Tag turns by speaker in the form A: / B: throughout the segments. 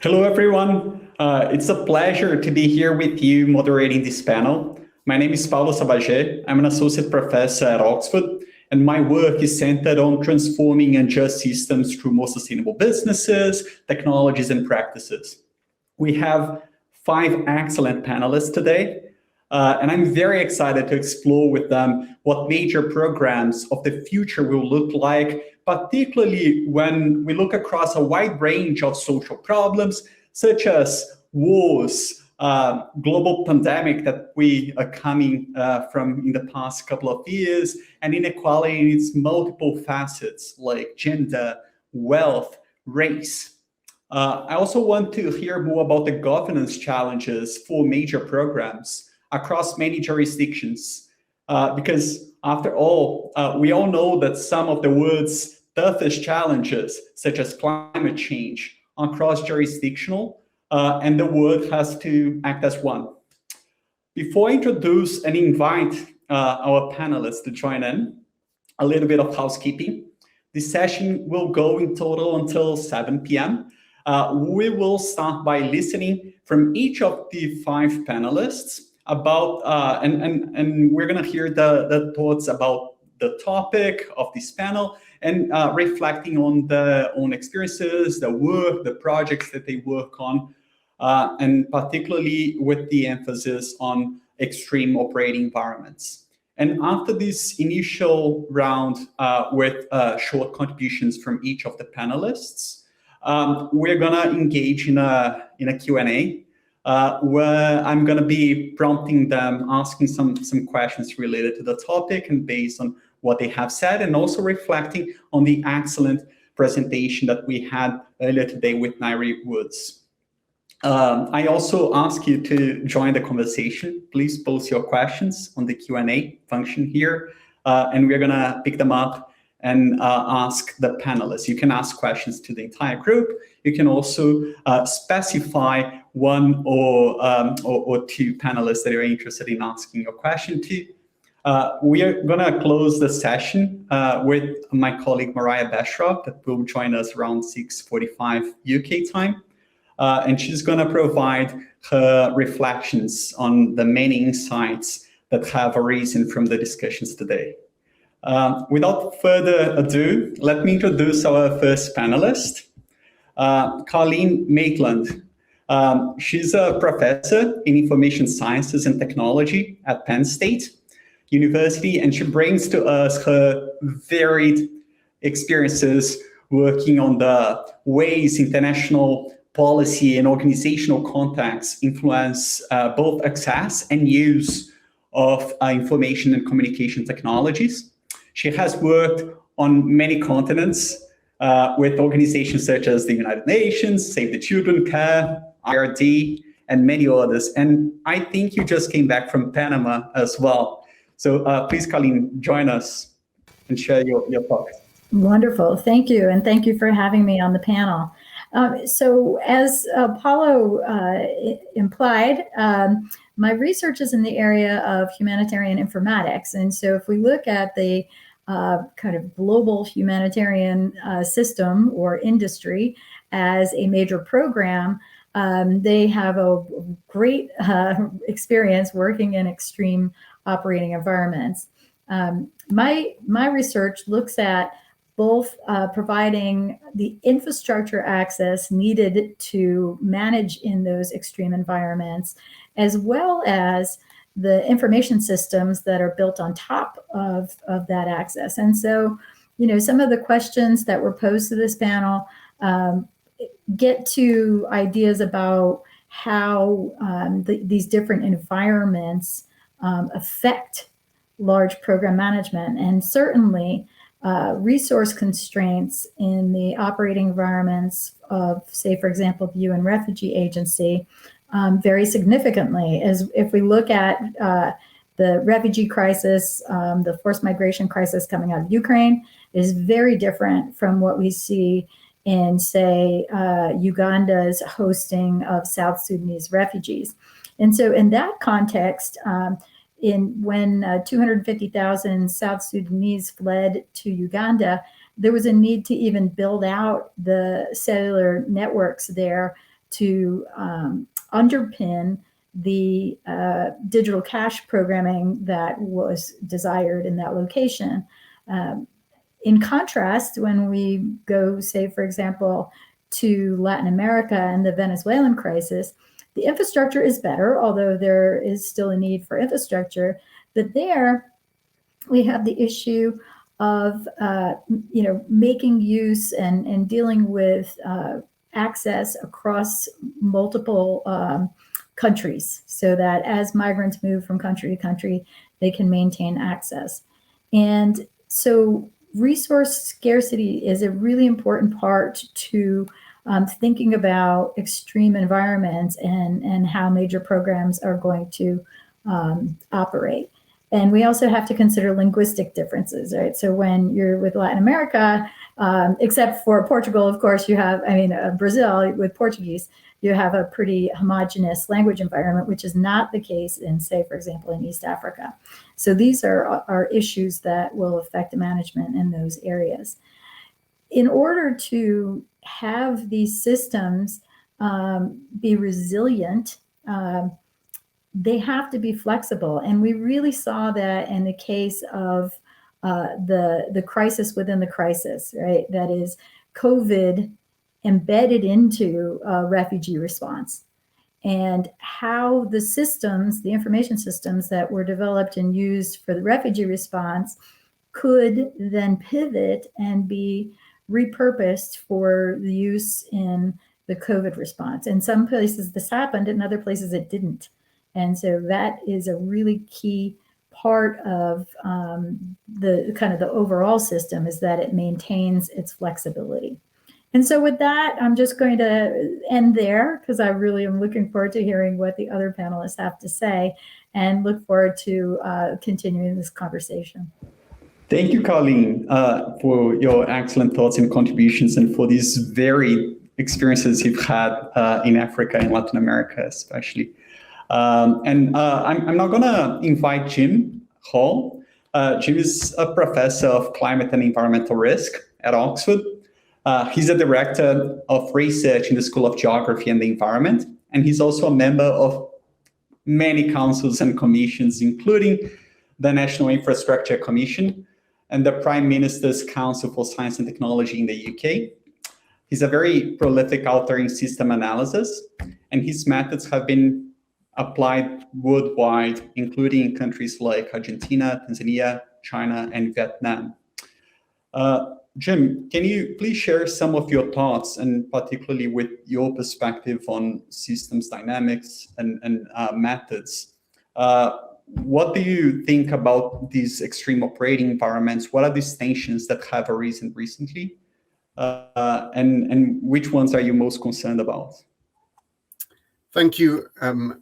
A: Hello, everyone. It's a pleasure to be here with you moderating this panel. My name is Paulo Savaget. I'm an associate professor at Oxford, and my work is centered on transforming unjust systems through more sustainable businesses, technologies, and practices. We have 5 excellent panelists today, and I'm very excited to explore with them what major programs of the future will look like, particularly when we look across a wide range of social problems, such as wars, global pandemic that we are coming from in the past couple of years, and inequality in its multiple facets like gender, wealth, race. I also want to hear more about the governance challenges for major programs across many jurisdictions, because after all, we all know that some of the world's toughest challenges, such as climate change, are cross-jurisdictional, and the world has to act as one. Before I introduce and invite our panelists to join in, a little bit of housekeeping. This session will go in total until 7 p.m. We will start by listening from each of the 5 panelists about, and we're going to hear the thoughts about the topic of this panel and reflecting on their own experiences, the work, the projects that they work on, and particularly with the emphasis on extreme operating environments. And after this initial round with short contributions from each of the panelists, we're going to engage in a Q&A where I'm going to be prompting them, asking some questions related to the topic and based on what they have said, and also reflecting on the excellent presentation that we had earlier today with Nairi Woods. I also ask you to join the conversation. Please post your questions on the Q&A function here, and we're going to pick them up and ask the panelists. You can ask questions to the entire group. You can also specify one or 2 panelists that you're interested in asking your question to. We are going to close the session with my colleague Marya Besharov that will join us around 6:45 UK time. And she's going to provide her reflections on the many insights that have arisen from the discussions today. Without further ado, let me introduce our first panelist, Carleen Maitland. She's a professor in information sciences and technology at Penn State University, and she brings to us her varied experiences working on the ways international policy and organizational contexts influence both access and use of information and communication technologies. She has worked on many continents with organizations such as the United Nations, Save the Children, CARE, IRD, and many others. And I think you just came back from Panama as well. So please, Carleen, join us and share your thoughts.
B: Wonderful. Thank you. And thank you for having me on the panel. So as Paulo implied, my research is in the area of humanitarian informatics. And so if we look at the kind of global humanitarian system or industry as a major program, they have a great experience working in extreme operating environments. My research looks at both providing the infrastructure access needed to manage in those extreme environments, as well as the information systems that are built on top of that access. And so, you know, some of the questions that were posed to this panel get to ideas about how these different environments affect large program management. And certainly, resource constraints in the operating environments of, say, for example, the UN Refugee Agency vary significantly. As if we look at the refugee crisis, the forced migration crisis coming out of Ukraine is very different from what we see in, say, Uganda's hosting of South Sudanese refugees. And so in that context, when 250,000 South Sudanese fled to Uganda, there was a need to even build out the cellular networks there to underpin the digital cash programming that was desired in that location. In contrast, when we go, say, for example, to Latin America and the Venezuelan crisis, the infrastructure is better, although there is still a need for infrastructure. But there, we have the issue of making use and dealing with access across multiple countries, so that as migrants move from country to country, they can maintain access. And so resource scarcity is a really important part to thinking about extreme environments and how major programs are going to operate. And we also have to consider linguistic differences, right? So when you're with Latin America, except for Portugal, of course, you have, Brazil with Portuguese, you have a pretty homogeneous language environment, which is not the case in, say, for example, in East Africa. So these are issues that will affect the management in those areas. In order to have these systems be resilient, they have to be flexible. And we really saw that in the case of the crisis within the crisis, right? That is COVID embedded into refugee response, and how the systems, the information systems that were developed and used for the refugee response could then pivot and be repurposed for the use in the COVID response. In some places this happened, in other places it didn't. And so that is a really key part of the kind of the overall system, is that it maintains its flexibility. And so with that, I'm just going to end there, because I really am looking forward to hearing what the other panelists have to say, and look forward to continuing this conversation.
A: Thank you, Carleen, for your excellent thoughts and contributions, and for these varied experiences you've had in Africa and Latin America, especially. I'm now going to invite Jim Hall. Jim is a professor of climate and environmental risk at Oxford. He's a director of research in the School of Geography and the Environment, and he's also a member of many councils and commissions, including the National Infrastructure Commission and the Prime Minister's Council for Science and Technology in the UK. He's a very prolific author in system analysis, and his methods have been applied worldwide, including in countries like Argentina, Tanzania, China, and Vietnam. Jim, can you please share some of your thoughts, and particularly with your perspective on systems dynamics and methods? What do you think about these extreme operating environments? What are these tensions that have arisen recently? And which ones are you most concerned about?
C: Thank you,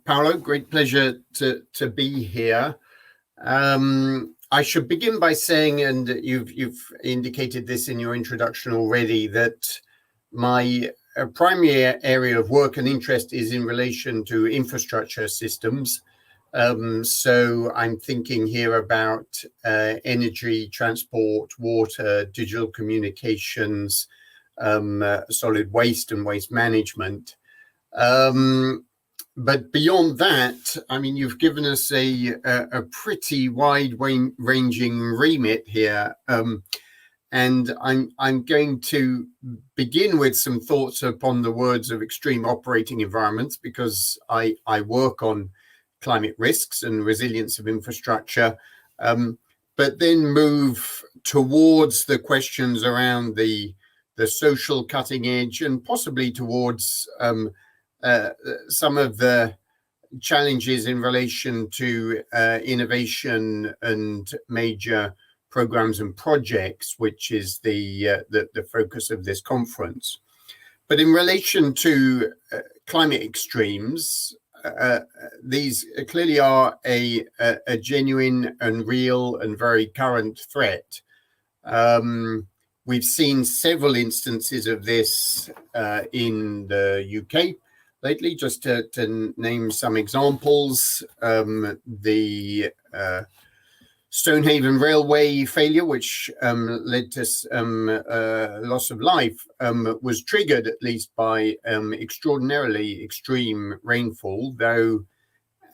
C: Paulo. Great pleasure to be here. I should begin by saying, and you've indicated this in your introduction already, that my primary area of work and interest is in relation to infrastructure systems. So I'm thinking here about energy, transport, water, digital communications, solid waste and waste management. But beyond that, I mean, you've given us a pretty wide-ranging remit here, and I'm going to begin with some thoughts upon the words of extreme operating environments, because I work on climate risks and resilience of infrastructure, but then move towards the questions around the social cutting edge, and possibly towards some of the challenges in relation to innovation and major programs and projects, which is the focus of this conference. But in relation to climate extremes, these clearly are a genuine and real and very current threat. We've seen several instances of this in the UK lately. Just to name some examples, the Stonehaven railway failure, which led to loss of life, was triggered at least by extraordinarily extreme rainfall, though,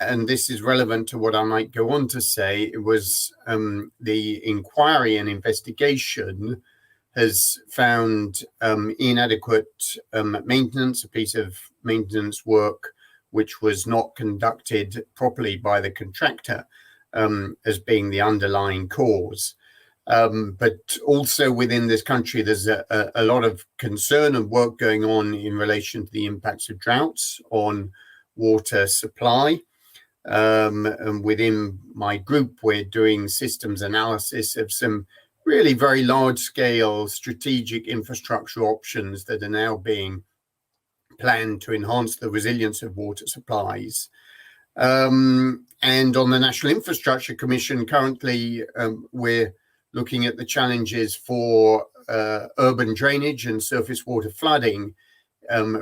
C: and this is relevant to what I might go on to say, it was the inquiry and investigation has found inadequate maintenance, a piece of maintenance work which was not conducted properly by the contractor as being the underlying cause. But also within this country, there's a lot of concern and work going on in relation to the impacts of droughts on water supply. And within my group, we're doing systems analysis of some really very large-scale strategic infrastructure options that are now being planned to enhance the resilience of water supplies. And on the National Infrastructure Commission, currently we're looking at the challenges for urban drainage and surface water flooding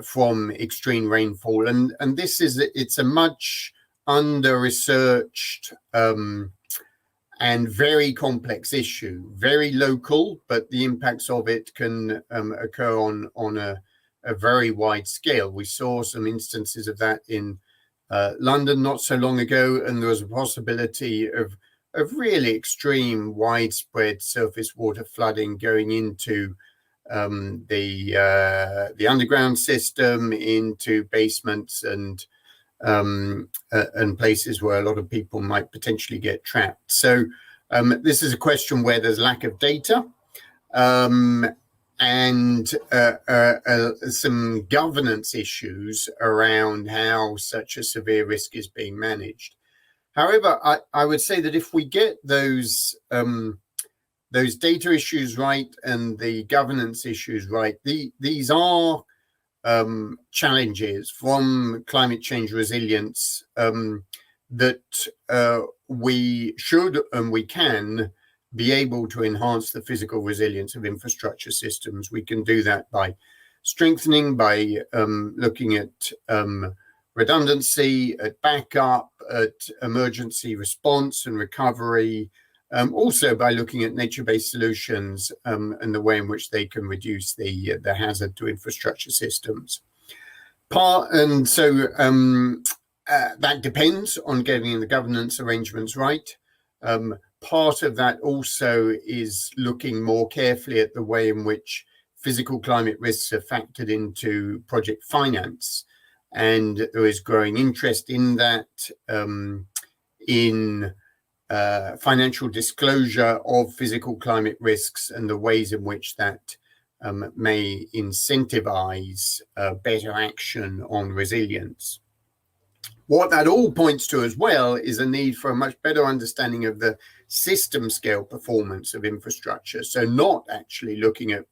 C: from extreme rainfall. And this is, it's a much under-researched and very complex issue, very local, but the impacts of it can occur on a very wide scale. We saw some instances of that in London not so long ago, and there was a possibility of really extreme widespread surface water flooding going into the underground system, into basements and places where a lot of people might potentially get trapped. So this is a question where there's lack of data and some governance issues around how such a severe risk is being managed. However, I would say that if we get those data issues right and the governance issues right, these are challenges from climate change resilience that we should and we can be able to enhance the physical resilience of infrastructure systems. We can do that by strengthening, by looking at redundancy, at backup, at emergency response and recovery, also by looking at nature-based solutions and the way in which they can reduce the hazard to infrastructure systems. That depends on getting the governance arrangements right. Part of that also is looking more carefully at the way in which physical climate risks are factored into project finance. And there is growing interest in that, in financial disclosure of physical climate risks and the ways in which that may incentivize better action on resilience. What that all points to as well is a need for a much better understanding of the system scale performance of infrastructure. So not actually looking at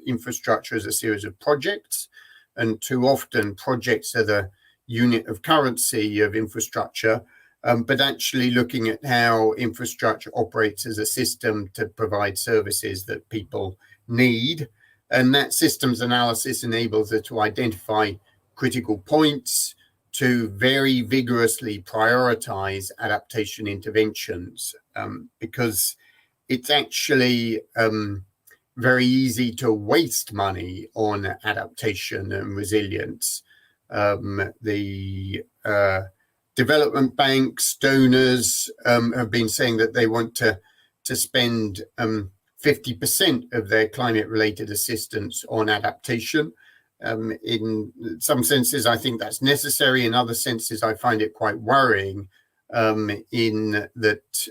C: infrastructure as a series of projects, and too often projects are the unit of currency of infrastructure, but actually looking at how infrastructure operates as a system to provide services that people need. And that systems analysis enables it to identify critical points, to very vigorously prioritize adaptation interventions, because it's actually very easy to waste money on adaptation and resilience. The development banks, donors have been saying that they want to spend 50% of their climate-related assistance on adaptation. In some senses, I think that's necessary. In other senses, I find it quite worrying in that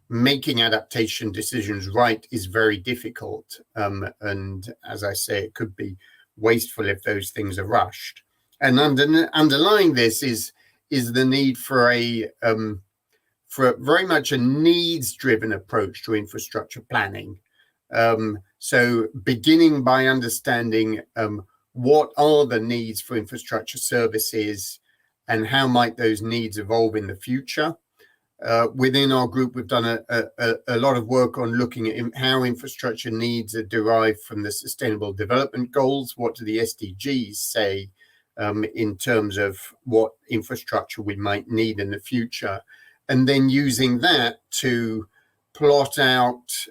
C: making adaptation decisions right is very difficult. And as I say, it could be wasteful if those things are rushed. And underlying this is the need for very much a needs-driven approach to infrastructure planning. So beginning by understanding what are the needs for infrastructure services and how might those needs evolve in the future. Within our group, we've done a lot of work on looking at how infrastructure needs are derived from the Sustainable Development Goals. What do the SDGs say in terms of what infrastructure we might need in the future? And then using that to plot out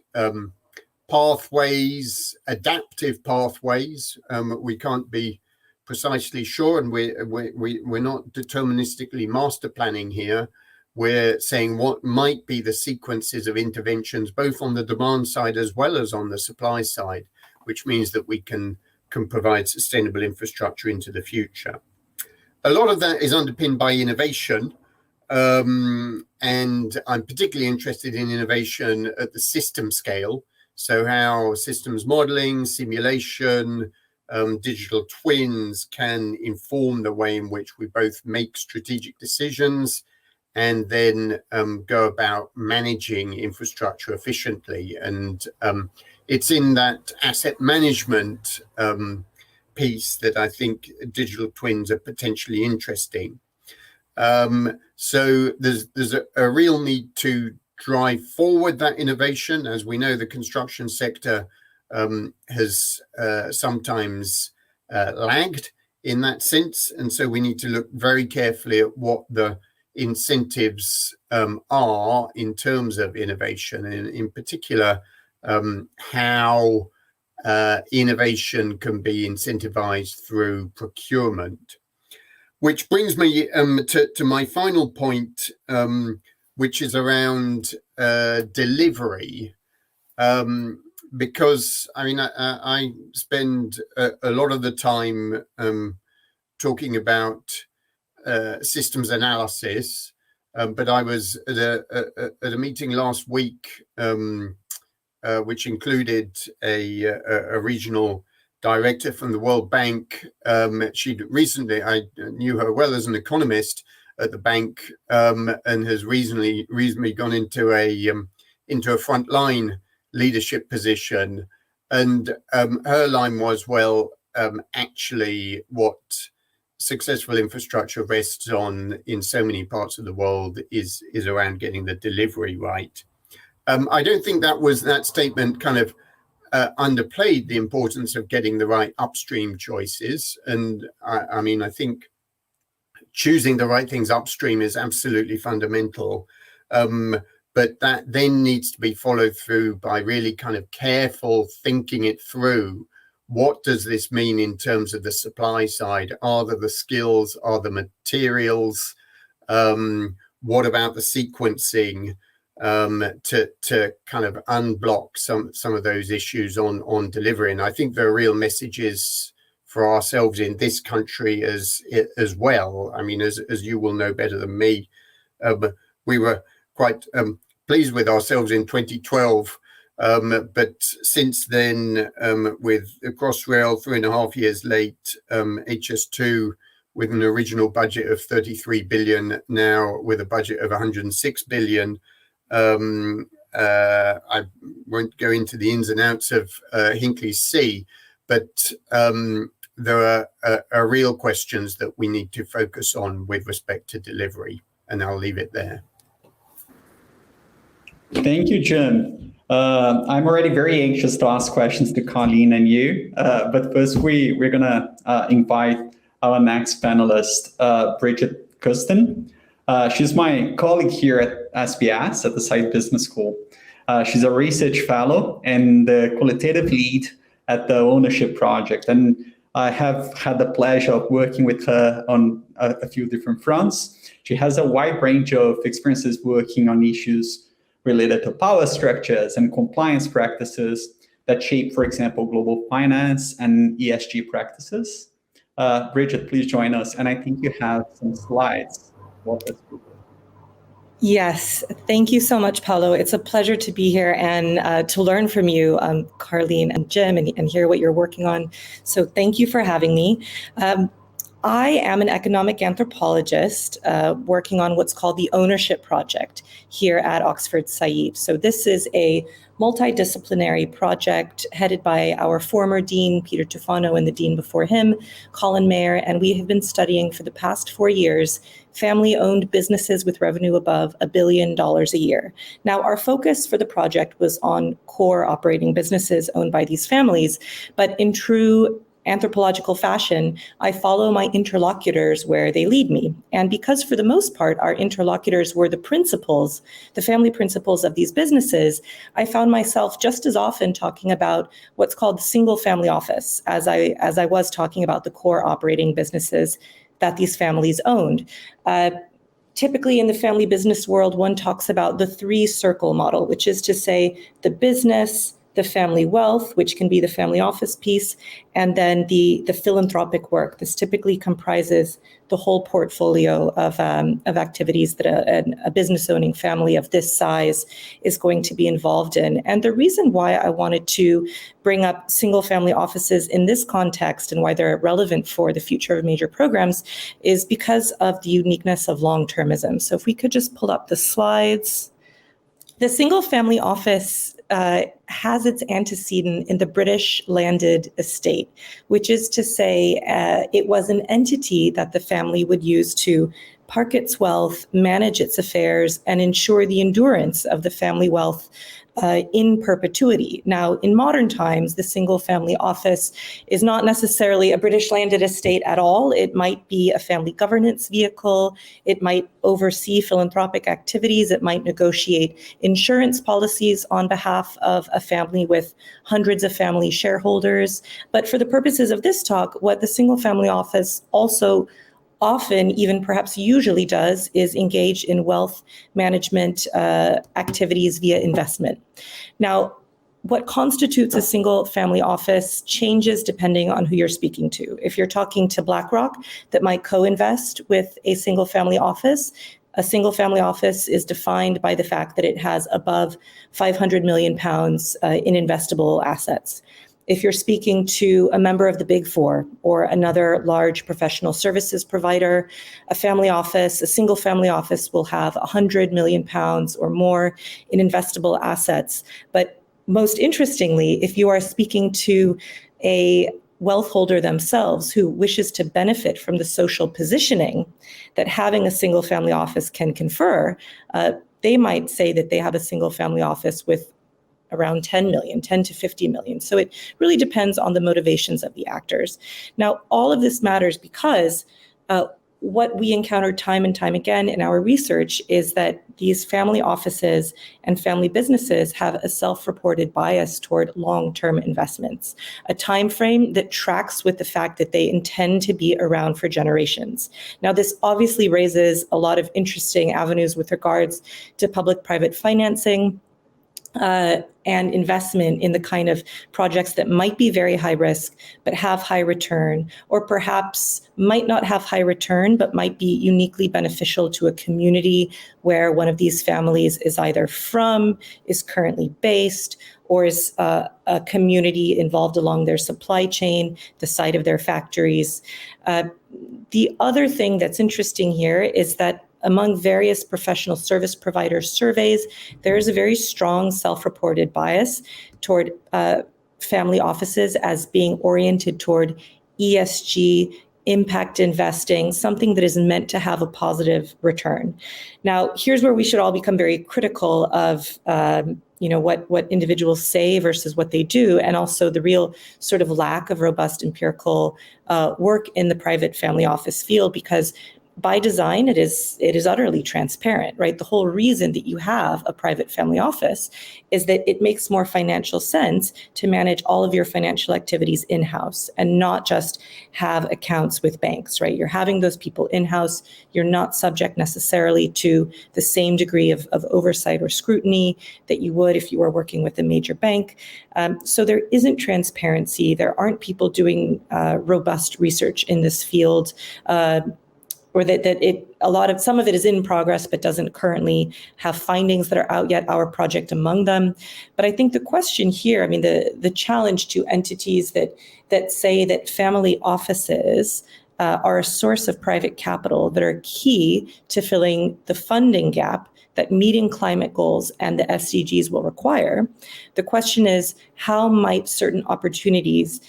C: pathways, adaptive pathways. We can't be precisely sure, and we're not deterministically master planning here. We're saying what might be the sequences of interventions, both on the demand side as well as on the supply side, which means that we can provide sustainable infrastructure into the future. A lot of that is underpinned by innovation. And I'm particularly interested in innovation at the system scale. So how systems modeling, simulation, digital twins can inform the way in which we both make strategic decisions and then go about managing infrastructure efficiently. And it's in that asset management piece that I think digital twins are potentially interesting. So there's a real need to drive forward that innovation. As we know, the construction sector has sometimes lagged in that sense. And so we need to look very carefully at what the incentives are in terms of innovation, and in particular, how innovation can be incentivized through procurement. Which brings me to my final point, which is around delivery. Because I mean, I spend a lot of the time talking about systems analysis, but I was at a meeting last week, which included a regional director from the World Bank. She'd recently, I knew her well as an economist at the bank, and has recently gone into a frontline leadership position. And her line was, well, actually what successful infrastructure rests on in so many parts of the world is around getting the delivery right. I don't think that statement kind of underplayed the importance of getting the right upstream choices. And I mean, I think choosing the right things upstream is absolutely fundamental. But that then needs to be followed through by really kind of careful thinking it through. What does this mean in terms of the supply side? Are there the skills? Are the materials? What about the sequencing to kind of unblock some of those issues on delivery? And I think there are real messages for ourselves in this country as well. I mean, as you will know better than me, we were quite pleased with ourselves in 2012. But since then, with Crossrail 3.5 years late, HS2 with an original budget of 33 billion, now with a budget of 106 billion. I won't go into the ins and outs of Hinkley C, but there are real questions that we need to focus on with respect to delivery, and I'll leave it there.
A: Thank you, Jim. I'm already very anxious to ask questions to Carleen and you, but first we're gonna invite our next panelist, Bridget Kustin. She's my colleague here at SBS at the Saïd Business School. She's a research fellow and the qualitative lead at the Ownership Project, and I have had the pleasure of working with her on a few different fronts. She has a wide range of experiences working on issues related to power structures and compliance practices that shape, for example, global finance and ESG practices. Bridget, please join us. And I think you have some slides.
D: Yes, thank you so much, Paulo. It's a pleasure to be here and to learn from you, Carleen and Jim, and hear what you're working on. So thank you for having me. I am an economic anthropologist working on what's called the Ownership Project here at Oxford Saïd. So this is a multidisciplinary project headed by our former dean, Peter Tufano, and the dean before him, Colin Mayer, and we have been studying for the past 4 years family-owned businesses with revenue above $1 billion a year. Now, our focus for the project was on core operating businesses owned by these families, but in true anthropological fashion, I follow my interlocutors where they lead me. And because for the most part, our interlocutors were the principals, the family principals of these businesses, I found myself just as often talking about what's called the single family office as I was talking about the core operating businesses that these families owned. Typically in the family business world, one talks about the 3-circle model, which is to say the business, the family wealth, which can be the family office piece, and then the philanthropic work. This typically comprises the whole portfolio of activities that a business owning family of this size is going to be involved in. And the reason why I wanted to bring up single family offices in this context and why they're relevant for the future of major programs is because of the uniqueness of long-termism. So if we could just pull up the slides. The single family office has its antecedent in the British landed estate, which is to say it was an entity that the family would use to park its wealth, manage its affairs, and ensure the endurance of the family wealth in perpetuity. Now, in modern times, the single family office is not necessarily a British landed estate at all. It might be a family governance vehicle. It might oversee philanthropic activities. It might negotiate insurance policies on behalf of a family with hundreds of family shareholders. But for the purposes of this talk, what the single family office also often, even perhaps usually does, is engage in wealth management activities via investment. Now, what constitutes a single family office changes depending on who you're speaking to. If you're talking to BlackRock that might co-invest with a single family office is defined by the fact that it has above 500 million pounds in investable assets. If you're speaking to a member of the Big Four or another large professional services provider, a single family office will have 100 million pounds or more in investable assets. But most interestingly, if you are speaking to a wealth holder themselves who wishes to benefit from the social positioning that having a single family office can confer, they might say that they have a single family office with around 10 to 50 million. So it really depends on the motivations of the actors. Now, all of this matters because what we encounter time and time again in our research is that these family offices and family businesses have a self-reported bias toward long-term investments, a time frame that tracks with the fact that they intend to be around for generations. Now, this obviously raises a lot of interesting avenues with regards to public-private financing, and investment in the kind of projects that might be very high risk, but have high return, or perhaps might not have high return, but might be uniquely beneficial to a community where one of these families is either from, is currently based, or is a community involved along their supply chain, the site of their factories. The other thing that's interesting here is that among various professional service provider surveys, there is a very strong self-reported bias toward family offices as being oriented toward ESG, impact investing, something that is meant to have a positive return. Now, here's where we should all become very critical of what individuals say versus what they do, and also the real sort of lack of robust empirical work in the private family office field, because by design, it is utterly transparent, right? The whole reason that you have a private family office is that it makes more financial sense to manage all of your financial activities in-house and not just have accounts with banks, right? You're having those people in-house. You're not subject necessarily to the same degree of oversight or scrutiny that you would if you were working with a major bank. So there isn't transparency. There aren't people doing robust research in this field. Or some of it is in progress, but doesn't currently have findings that are out yet, our project among them. But I think the question here, the challenge to entities that say that family offices are a source of private capital that are key to filling the funding gap that meeting climate goals and the SDGs will require. The question is, how might certain opportunities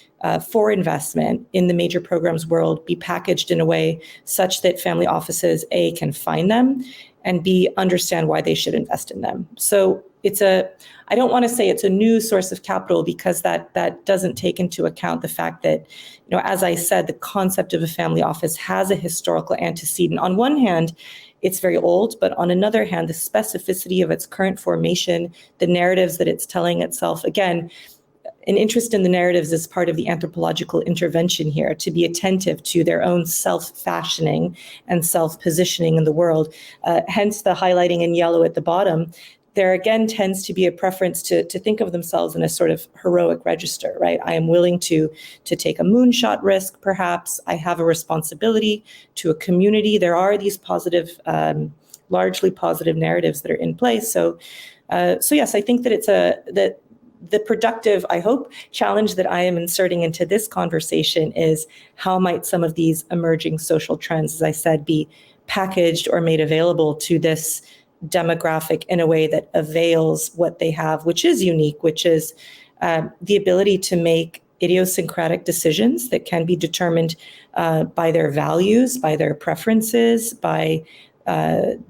D: for investment in the major programs world be packaged in a way such that family offices, A, can find them, and B, understand why they should invest in them. So I don't want to say it's a new source of capital, because that doesn't take into account the fact that, as I said, the concept of a family office has a historical antecedent. On one hand, it's very old, but on another hand, the specificity of its current formation, the narratives that it's telling itself, again, an interest in the narratives is part of the anthropological intervention here, to be attentive to their own self-fashioning and self-positioning in the world. Hence the highlighting in yellow at the bottom. There again tends to be a preference to think of themselves in a sort of heroic register, right? I am willing to take a moonshot risk, perhaps. I have a responsibility to a community. There are these positive, largely positive narratives that are in place. So yes, I think that the productive, I hope, challenge that I am inserting into this conversation is how might some of these emerging social trends, as I said, be packaged or made available to this demographic in a way that avails what they have, which is unique, which is the ability to make idiosyncratic decisions that can be determined by their values, by their preferences, by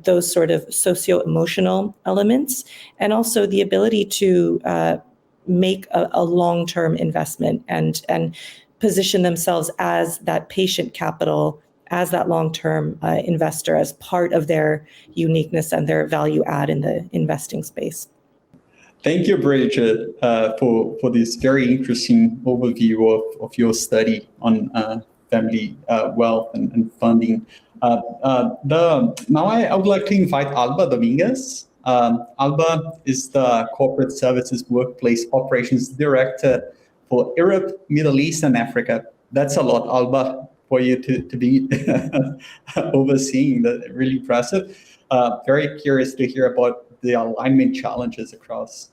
D: those sort of socio-emotional elements, and also the ability to make a long-term investment and position themselves as that patient capital, as that long-term investor, as part of their uniqueness and their value add in the investing space.
A: Thank you, Bridget, for this very interesting overview of your study on family wealth and funding. Now I would like to invite Alba Dominguez. Alba is the Corporate Services Workplace Operations Director for Europe, Middle East, and Africa. That's a lot, Alba, for you to be overseeing. That really impressive. Very curious to hear about the alignment challenges across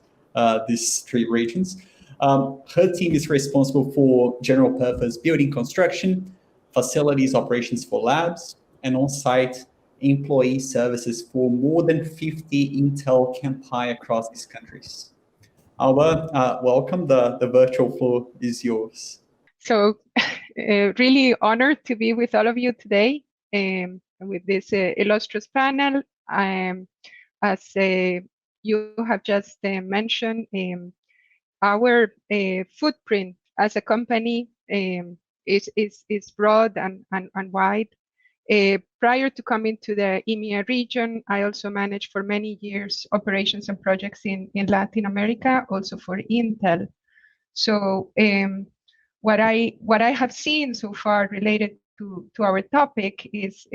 A: these three regions. Her team is responsible for general purpose building construction, facilities operations for labs, and on-site employee services for more than 50 Intel campi across these countries. Alba, welcome. The virtual floor is yours.
E: So really honored to be with all of you today with this illustrious panel. As you have just mentioned, our footprint as a company is broad and wide. Prior to coming to the EMEA region, I also managed for many years operations and projects in Latin America, also for Intel. So what I have seen so far related to our topic is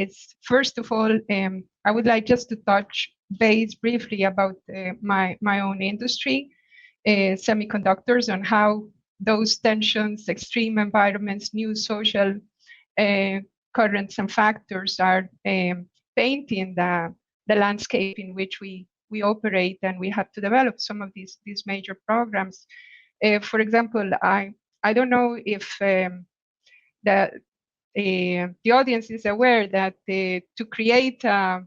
E: first of all, I would like just to touch base briefly about my own industry, semiconductors, on how those tensions, extreme environments, new social currents and factors are painting the landscape in which we operate, and we have to develop some of these major programs. For example, I don't know if the audience is aware that to create a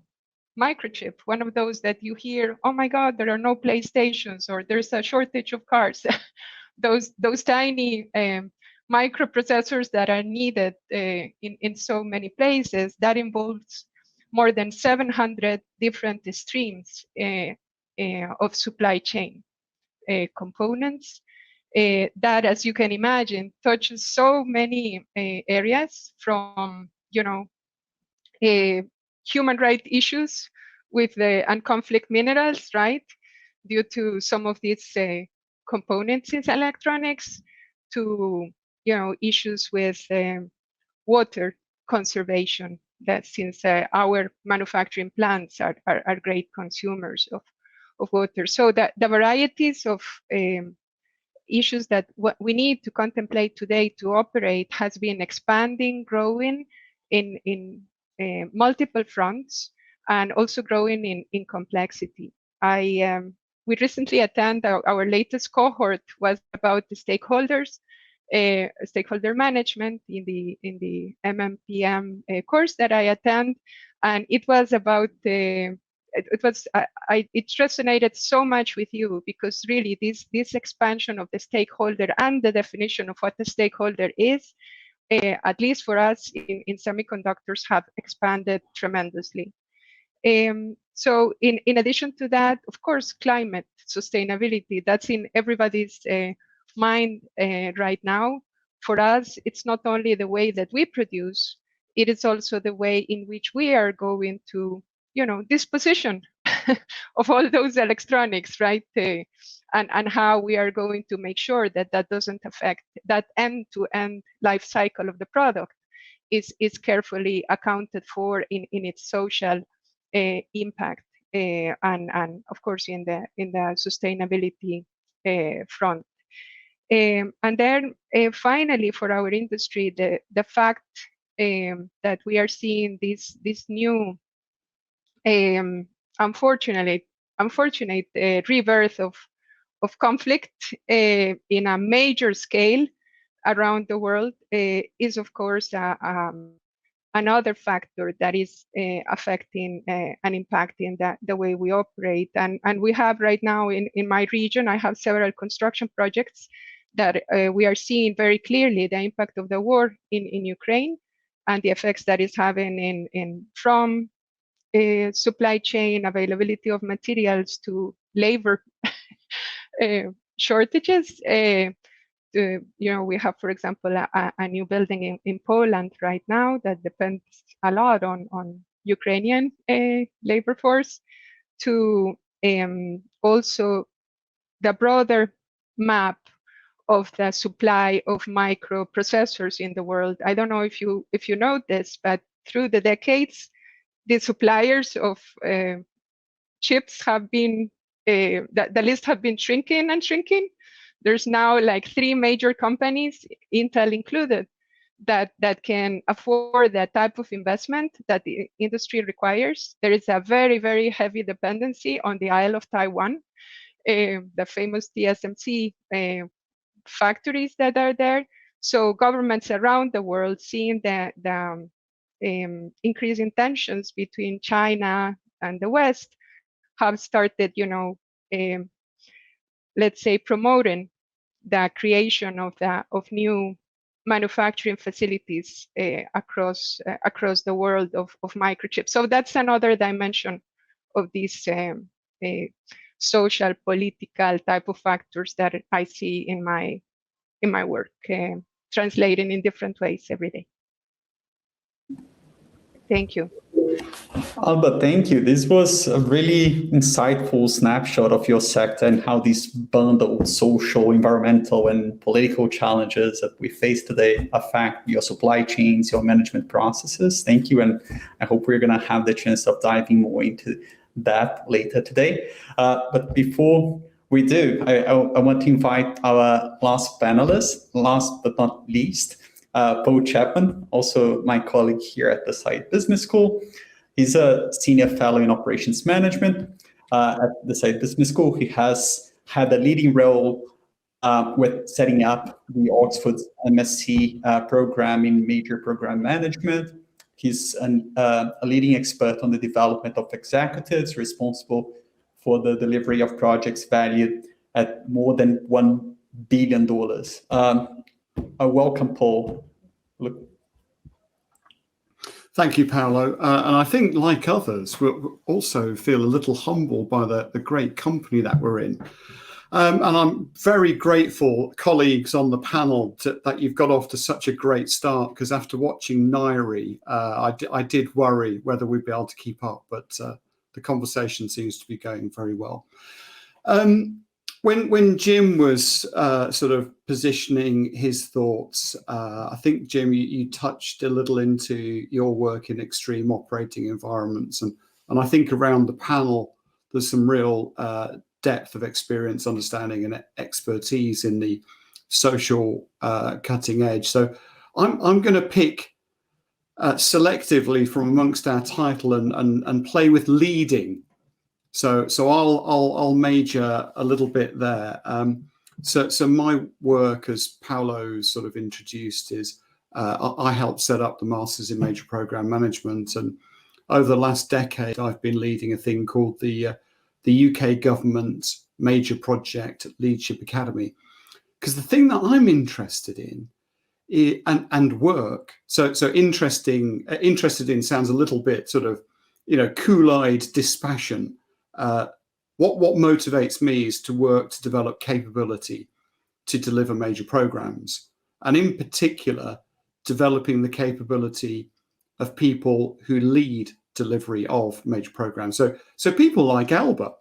E: microchip, one of those that you hear, oh my God, there are no PlayStations, or there's a shortage of cars, those tiny microprocessors that are needed in so many places, that involves more than 700 different streams of supply chain components. That, as you can imagine, touches so many areas, from human rights issues with and conflict minerals, right, due to some of these components in electronics, to issues with water conservation, that since our manufacturing plants are great consumers of water. So that the varieties of issues that what we need to contemplate today to operate has been expanding, growing in multiple fronts, and also growing in complexity. We recently attended our latest cohort was about the stakeholders, stakeholder management in the MMPM course that I attend, and it was about it resonated so much with you, because really this expansion of the stakeholder and the definition of what the stakeholder is, at least for us in semiconductors, have expanded tremendously. So in addition to that, of course, climate sustainability, that's in everybody's mind right now. For us, it's not only the way that we produce, it is also the way in which we are going to, disposition of all those electronics, right? And how we are going to make sure that that doesn't affect that end-to-end life cycle of the product is carefully accounted for in its social impact and of course in the sustainability front. And then finally, for our industry, the fact that we are seeing this new unfortunate rebirth of conflict in a major scale around the world is of course another factor that is affecting and impacting the way we operate. And we have right now in my region, I have several construction projects that we are seeing very clearly the impact of the war in Ukraine and the effects that is having from supply chain availability of materials to labor shortages. We have, for example, a new building in Poland right now that depends a lot on Ukrainian labor force, to also the broader map of the supply of microprocessors in the world. I don't know if you know this, but through the decades, the suppliers of chips have been, the list have been shrinking and shrinking. There's now like 3 major companies, Intel included, that can afford that type of investment that the industry requires. There is a very, very heavy dependency on the Isle of Taiwan, the famous TSMC factories that are there. So governments around the world, seeing the increasing tensions between China and the West, have started, let's say, promoting the creation of new manufacturing facilities across the world of microchips. So that's another dimension of these social, political type of factors that I see in my work, translating in different ways every day. Thank you.
A: Alba, thank you. This was a really insightful snapshot of your sector and how these bundled social, environmental, and political challenges that we face today affect your supply chains, your management processes. Thank you. And I hope we're going to have the chance of diving more into that later today. But before we do, I want to invite our last panelist, last but not least, Paulo Chapman, also my colleague here at the Saïd Business School. He's a senior fellow in operations management at the Saïd Business School. He has had a leading role with setting up the Oxford MSc program in major program management. He's a leading expert on the development of executives responsible for the delivery of projects valued at more than $1 billion. Welcome, Paul.
F: Thank you, Paulo. And I think, like others, we'll also feel a little humbled by the great company that we're in. And I'm very grateful, colleagues on the panel, that you've got off to such a great start, because after watching Nairi, I did worry whether we'd be able to keep up, but the conversation seems to be going very well. When Jim was sort of positioning his thoughts, I think, Jim, you touched a little into your work in extreme operating environments. And I think around the panel, there's some real depth of experience, understanding, and expertise in the social cutting edge. So I'm going to pick selectively from amongst our title and play with leading. So I'll major a little bit there. So my work, as Paulo sort of introduced, is I helped set up the Masters in Major Program Management, and over the last decade, I've been leading a thing called the UK Government Major Project Leadership Academy, because the thing that I'm interested in and work. So interested in sounds a little bit sort of Kool-Aid dispassion. What motivates me is to work to develop capability to deliver major programs, and in particular, developing the capability of people who lead delivery of major programs. So people like Alba.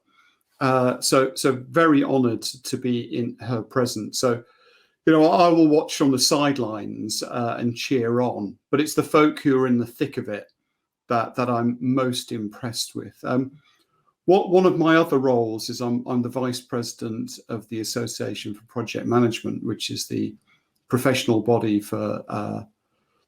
F: So very honoured to be in her presence. So, I will watch from the sidelines and cheer on, but it's the folk who are in the thick of it that I'm most impressed with. One of my other roles is I'm the vice president of the Association for Project Management, which is the professional body for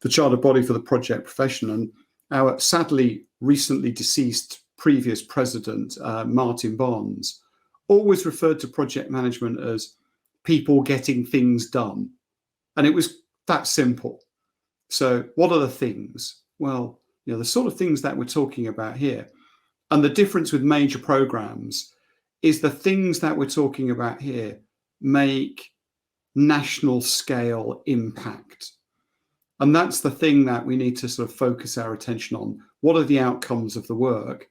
F: the charter body for the project profession. And our sadly recently deceased previous president, Martin Barnes, always referred to project management as people getting things done. And it was that simple. So what are the things? Well, the sort of things that we're talking about here. And the difference with major programs is the things that we're talking about here make national scale impact. And that's the thing that we need to sort of focus our attention on. What are the outcomes of the work?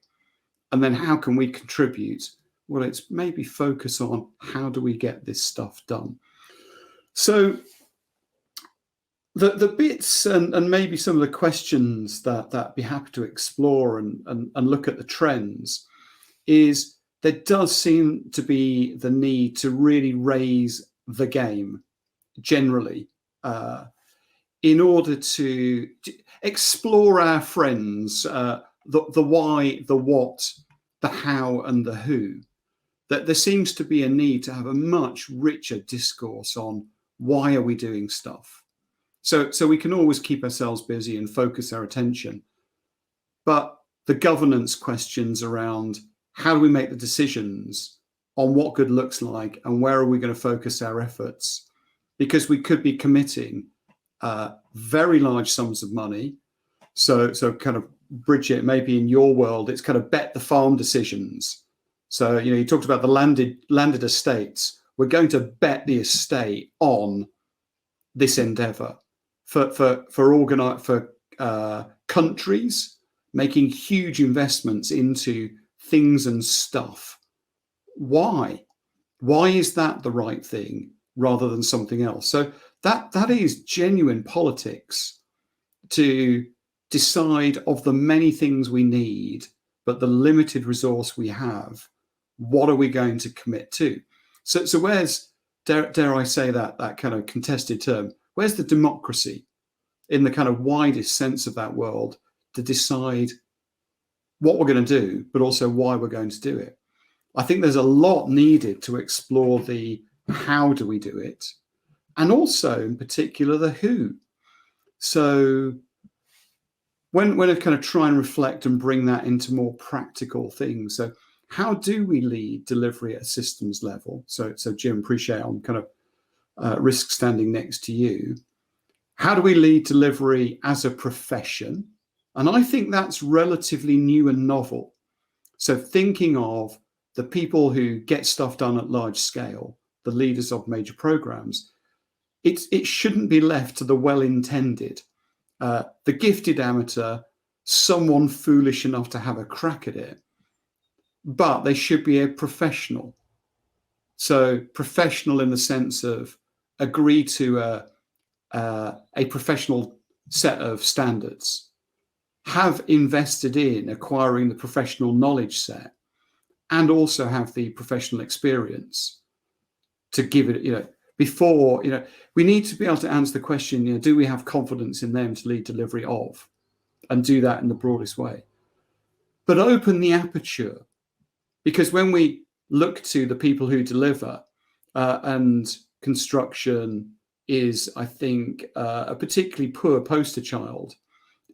F: And then how can we contribute? Well, it's maybe focus on how do we get this stuff done. So the bits and maybe some of the questions that I'd be happy to explore and look at the trends is there does seem to be the need to really raise the game generally in order to explore our friends, the why, the what, the how and the who. That there seems to be a need to have a much richer discourse on why are we doing stuff. So we can always keep ourselves busy and focus our attention. But the governance questions around how do we make the decisions on what good looks like and where are we going to focus our efforts? Because we could be committing very large sums of money. So kind of, Bridget, maybe in your world, it's kind of bet the farm decisions. So, you talked about the landed estates. We're going to bet the estate on this endeavour for countries making huge investments into things and stuff. Why? Why is that the right thing rather than something else? So that is genuine politics, to decide of the many things we need, but the limited resource we have, what are we going to commit to? So where's, dare I say that kind of contested term, where's the democracy in the kind of widest sense of that world to decide what we're going to do, but also why we're going to do it? I think there's a lot needed to explore the how do we do it, and also in particular the who. So when I kind of try and reflect and bring that into more practical things, so how do we lead delivery at a systems level? So Jim, appreciate I'm kind of risk standing next to you. How do we lead delivery as a profession? And I think that's relatively new and novel. So thinking of the people who get stuff done at large scale, the leaders of major programs, it shouldn't be left to the well-intended, the gifted amateur, someone foolish enough to have a crack at it, but they should be a professional. So professional in the sense of agree to a professional set of standards, have invested in acquiring the professional knowledge set, and also have the professional experience to give it, before, we need to be able to answer the question, do we have confidence in them to lead delivery of, and do that in the broadest way. But open the aperture, because when we look to the people who deliver, and construction is, I think, a particularly poor poster child,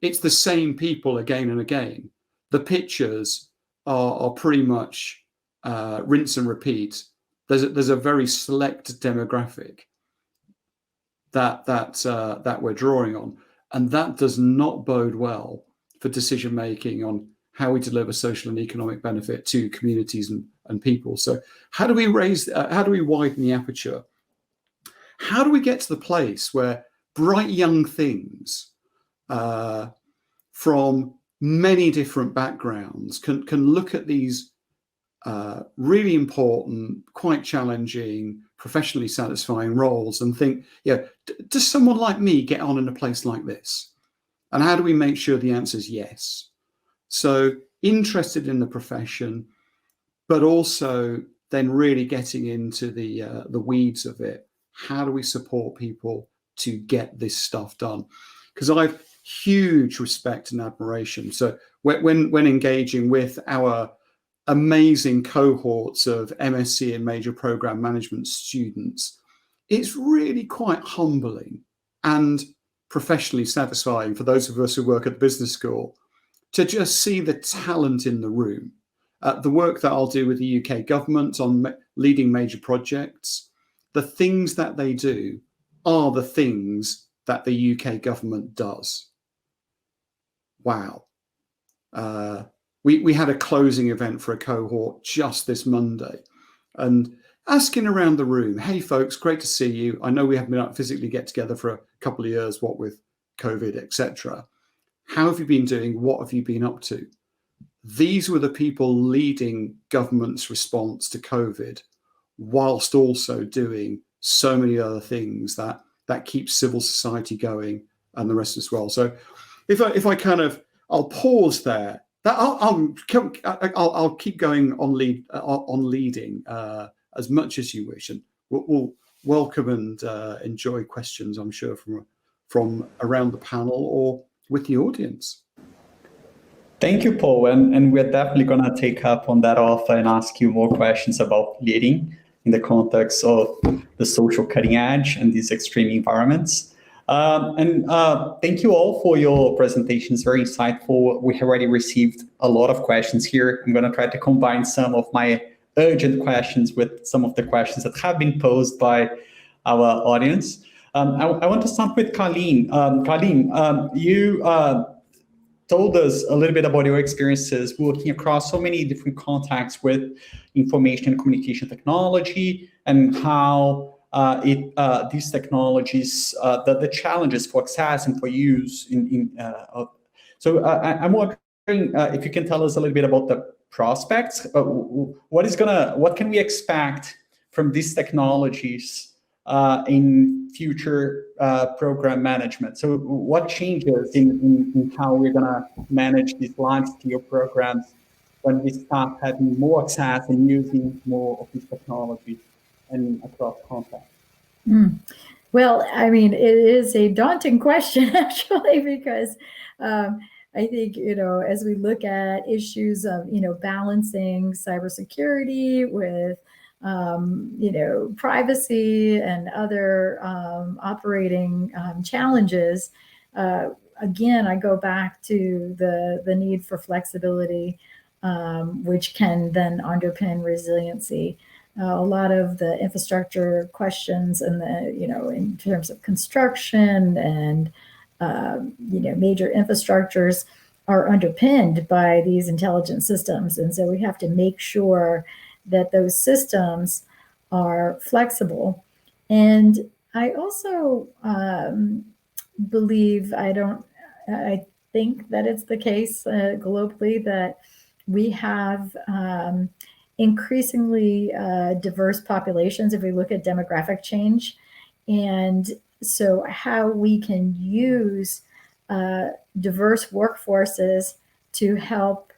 F: it's the same people again and again. The pictures are pretty much rinse and repeat. There's a very select demographic that we're drawing on, and that does not bode well for decision making on how we deliver social and economic benefit to communities and people. So how do we widen the aperture? How do we get to the place where bright young things from many different backgrounds can look at these really important, quite challenging, professionally satisfying roles and think, yeah, does someone like me get on in a place like this? And how do we make sure the answer is yes? So interested in the profession, but also then really getting into the weeds of it. How do we support people to get this stuff done? Because I've huge respect and admiration. So when engaging with our amazing cohorts of MSc and major program management students, it's really quite humbling and professionally satisfying for those of us who work at the business school to just see the talent in the room. The work that I'll do with the UK government on leading major projects, the things that they do are the things that the UK government does. Wow. We had a closing event for a cohort just this Monday, and asking around the room, hey folks, great to see you. I know we haven't been able to physically get together for a couple of years, what with COVID, etc. How have you been doing? What have you been up to? These were the people leading government's response to COVID, whilst also doing so many other things that keep civil society going and the rest as well. So if I kind of, I'll pause there. I'll keep going on leading as much as you wish, and we'll welcome and enjoy questions, I'm sure, from around the panel or with the audience.
A: Thank you, Paul, and we're definitely going to take up on that offer and ask you more questions about leading in the context of the social cutting edge and these extreme environments. Thank you all for your presentations, very insightful. We have already received a lot of questions here. I'm going to try to combine some of my urgent questions with some of the questions that have been posed by our audience. I want to start with Carleen. Carleen, you told us a little bit about your experiences working across so many different contacts with information and communication technology, and how these technologies, the challenges for access and for use So I'm wondering if you can tell us a little bit about the prospects. What can we expect from these technologies in future program management? So what changes in how we're going to manage these large-scale programs when we start having more access and using more of these technologies and across contexts?
B: Well, I mean, it is a daunting question, actually, because I think, as we look at issues of, balancing cybersecurity with, privacy and other operating challenges, again, I go back to the need for flexibility, which can then underpin resiliency. A lot of the infrastructure questions and in terms of construction and, major infrastructures are underpinned by these intelligent systems. And so we have to make sure that those systems are flexible. And I also believe, I think that it's the case globally that we have increasingly diverse populations if we look at demographic change. And so how we can use diverse workforces to help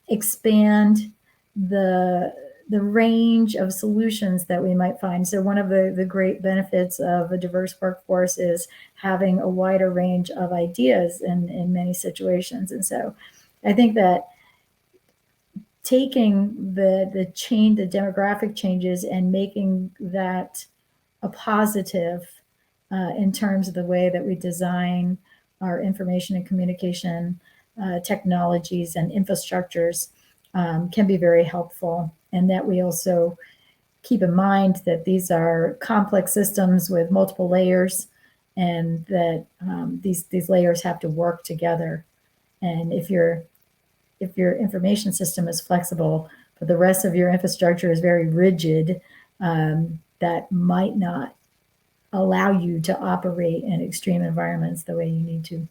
B: expand the range of solutions that we might find. So one of the great benefits of a diverse workforce is having a wider range of ideas in many situations. And so I think that taking the demographic changes and making that a positive in terms of the way that we design our information and communication technologies and infrastructures can be very helpful. And that we also keep in mind that these are complex systems with multiple layers, and that these layers have to work together. And if your information system is flexible, but the rest of your infrastructure is very rigid, that might not allow you to operate in extreme environments the way you need to.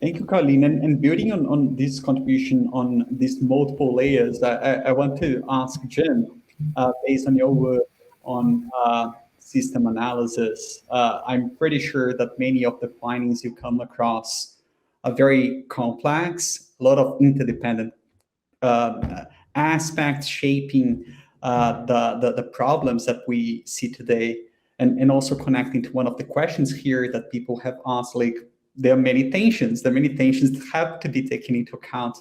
A: Thank you, Carleen. And building on this contribution on these multiple layers, I want to ask Jim, based on your work on system analysis, I'm pretty sure that many of the findings you come across are very complex, a lot of interdependent aspects shaping the problems that we see today. And also connecting to one of the questions here that people have asked, like, there are many tensions that have to be taken into account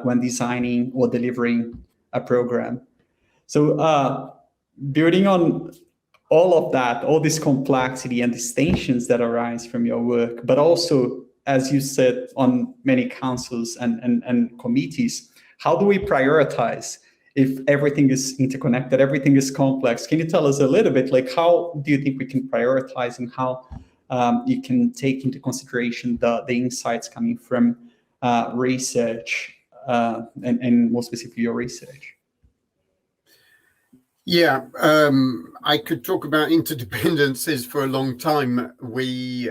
A: when designing or delivering a program. So building on all of that, all this complexity and these tensions that arise from your work, but also, as you said, on many councils and committees, how do we prioritize if everything is interconnected, everything is complex? Can you tell us a little bit, like, how do you think we can prioritize, and how you can take into consideration the insights coming from research and more specifically your research?
C: Yeah, I could talk about interdependencies for a long time. We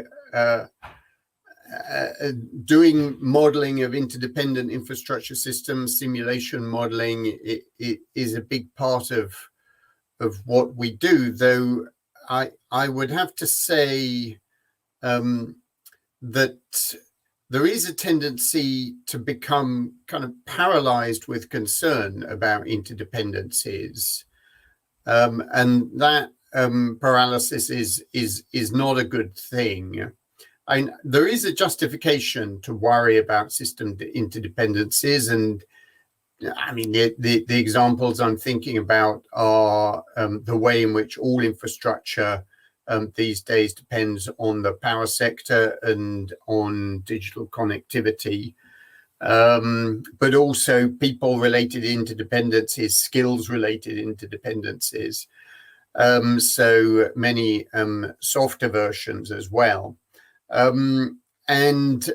C: doing modeling of interdependent infrastructure systems, simulation modeling, it is a big part of what we do. Though I would have to say that there is a tendency to become kind of paralyzed with concern about interdependencies. And that paralysis is not a good thing. There is a justification to worry about system interdependencies, and I mean the examples I'm thinking about are the way in which all infrastructure these days depends on the power sector and on digital connectivity. But also people-related interdependencies, skills-related interdependencies. So many softer versions as well. And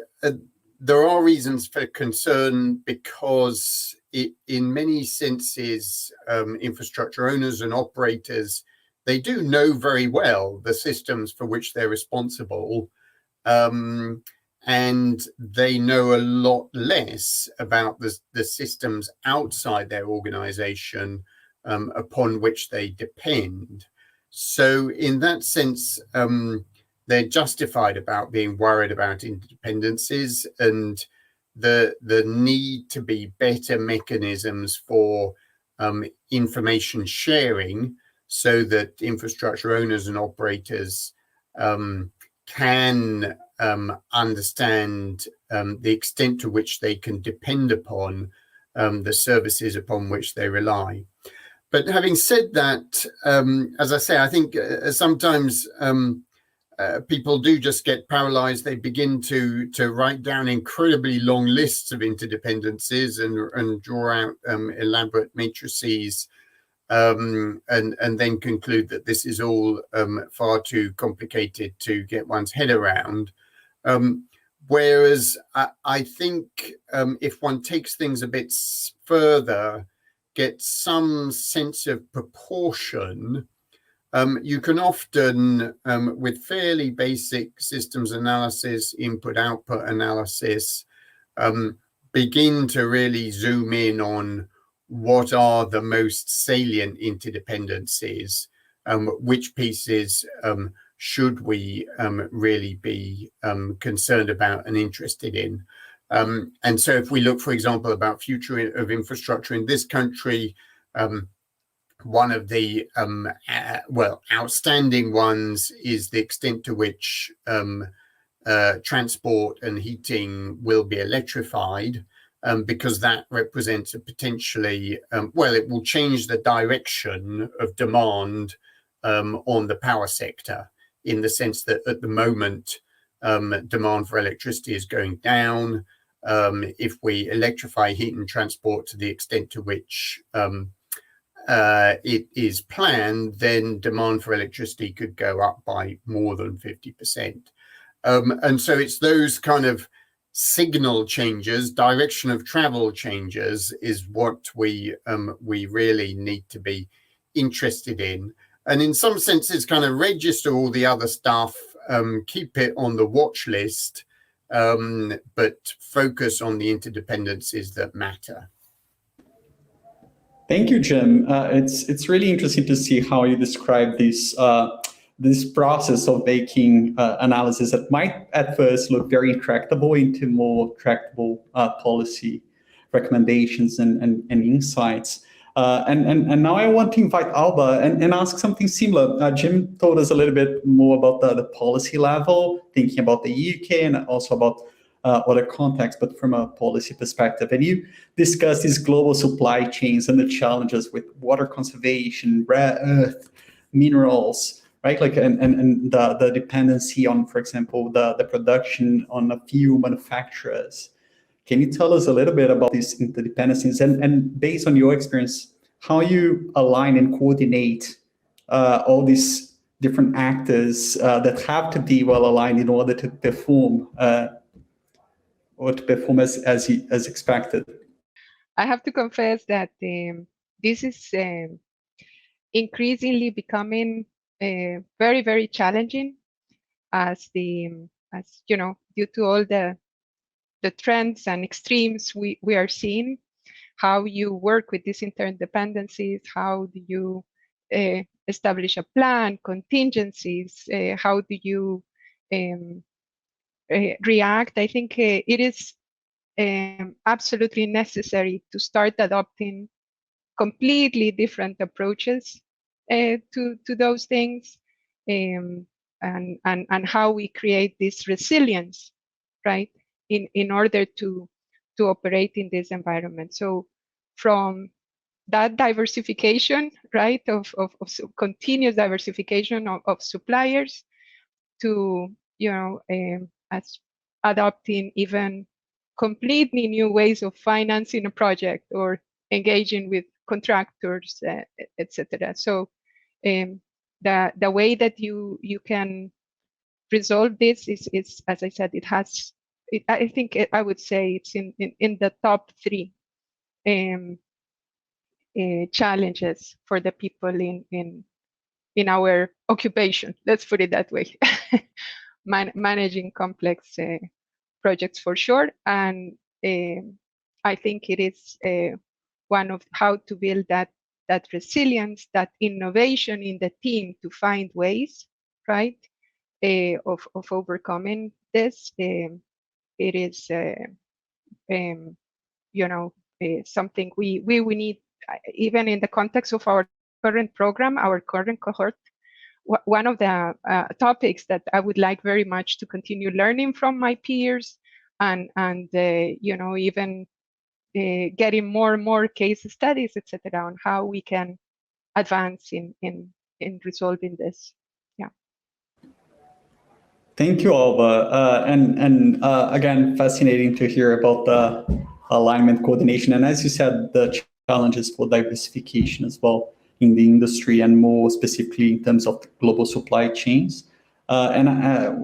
C: there are reasons for concern because in many senses, infrastructure owners and operators, they do know very well the systems for which they're responsible. And they know a lot less about the systems outside their organization upon which they depend. So in that sense, they're justified about being worried about interdependencies and the need to be better mechanisms for information sharing so that infrastructure owners and operators can understand the extent to which they can depend upon the services upon which they rely. But having said that, as I say, I think sometimes people do just get paralyzed. They begin to write down incredibly long lists of interdependencies and draw out elaborate matrices and then conclude that this is all far too complicated to get one's head around. Whereas I think if one takes things a bit further, gets some sense of proportion, you can often, with fairly basic systems analysis, input-output analysis, begin to really zoom in on what are the most salient interdependencies, which pieces should we really be concerned about and interested in. And so if we look, for example, about future of infrastructure in this country, one of the outstanding ones is the extent to which transport and heating will be electrified, because that represents a potentially, it will change the direction of demand on the power sector, in the sense that at the moment, demand for electricity is going down. If we electrify heat and transport to the extent to which it is planned, then demand for electricity could go up by more than 50%. And so it's those kind of signal changes, direction of travel changes, is what we really need to be interested in. And in some senses, kind of register all the other stuff, keep it on the watch list, but focus on the interdependencies that matter.
A: Thank you, Jim. It's really interesting to see how you describe this process of making analysis that might at first look very intractable into more tractable policy recommendations and insights. And now I want to invite Alba and ask something similar. Jim told us a little bit more about the policy level, thinking about the UK and also about other contexts, but from a policy perspective. And you discussed these global supply chains and the challenges with water conservation, rare earth, minerals, right? Like and the dependency on, for example, the production on a few manufacturers. Can you tell us a little bit about these interdependencies and based on your experience, how you align and coordinate all these different actors that have to be well aligned in order to perform as expected?
E: I have to confess that this is increasingly becoming very, very challenging as you know, due to all the trends and extremes we are seeing. How you work with these interdependencies, how do you establish a plan, contingencies, how do you react? I think it is absolutely necessary to start adopting completely different approaches to those things, and how we create this resilience, right, in order to operate in this environment. So from that diversification, right, of continuous diversification of suppliers to, you know, as adopting even completely new ways of financing a project or engaging with contractors, etc. So the way that you can resolve this is, as I said, I think I would say it's in the top 3 challenges for the people in our occupation. Let's put it that way. Managing complex projects for sure, and I think it is one of how to build that resilience, that innovation in the team to find ways, right, of overcoming this. It is, you know, something we need, even in the context of our current program, our current cohort. One of the topics that I would like very much to continue learning from my peers, and you know, even getting more and more case studies, etc., on how we can advance in resolving this.
A: Thank you, Alba. And again, fascinating to hear about the alignment coordination. And as you said, the challenges for diversification as well in the industry, and more specifically in terms of global supply chains. And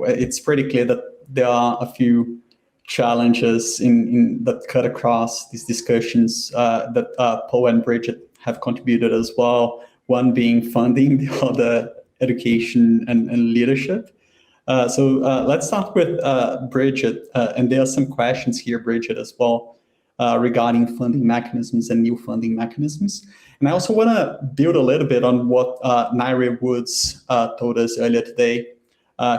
A: it's pretty clear that there are a few challenges that cut across these discussions that Paul and Bridget have contributed as well. One being funding, the other education and leadership. So let's start with Bridget, and there are some questions here, Bridget, as well, regarding funding mechanisms and new funding mechanisms. And I also want to build a little bit on what Naira Woods told us earlier today.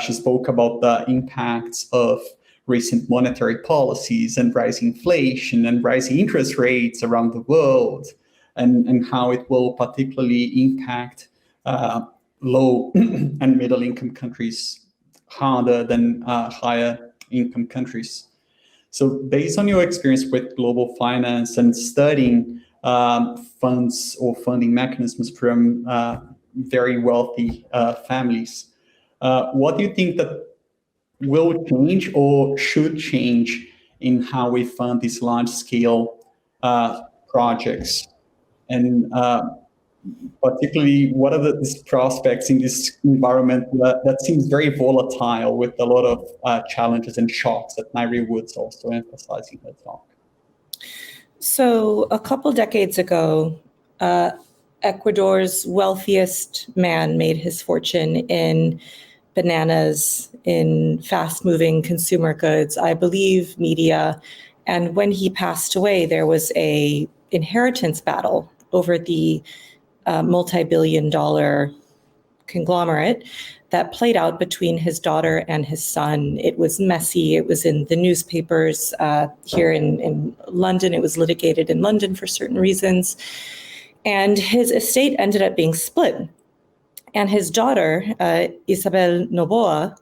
A: She spoke about the impacts of recent monetary policies and rising inflation and rising interest rates around the world, and how it will particularly impact low and middle income countries harder than higher income countries. So based on your experience with global finance and studying funds or funding mechanisms from very wealthy families, what do you think that will change or should change in how we fund these large-scale projects? And particularly, what are the prospects in this environment that seems very volatile, with a lot of challenges and shocks that Naira Woods also emphasized in her talk?
D: So a couple decades ago, Ecuador's wealthiest man made his fortune in bananas, in fast-moving consumer goods, I believe media. And when he passed away, there was a inheritance battle over the multi-billion-dollar conglomerate that played out between his daughter and his son. It was messy. It was in the newspapers here in London. It was litigated in London for certain reasons. And his estate ended up being split. And his daughter, Isabel Noboa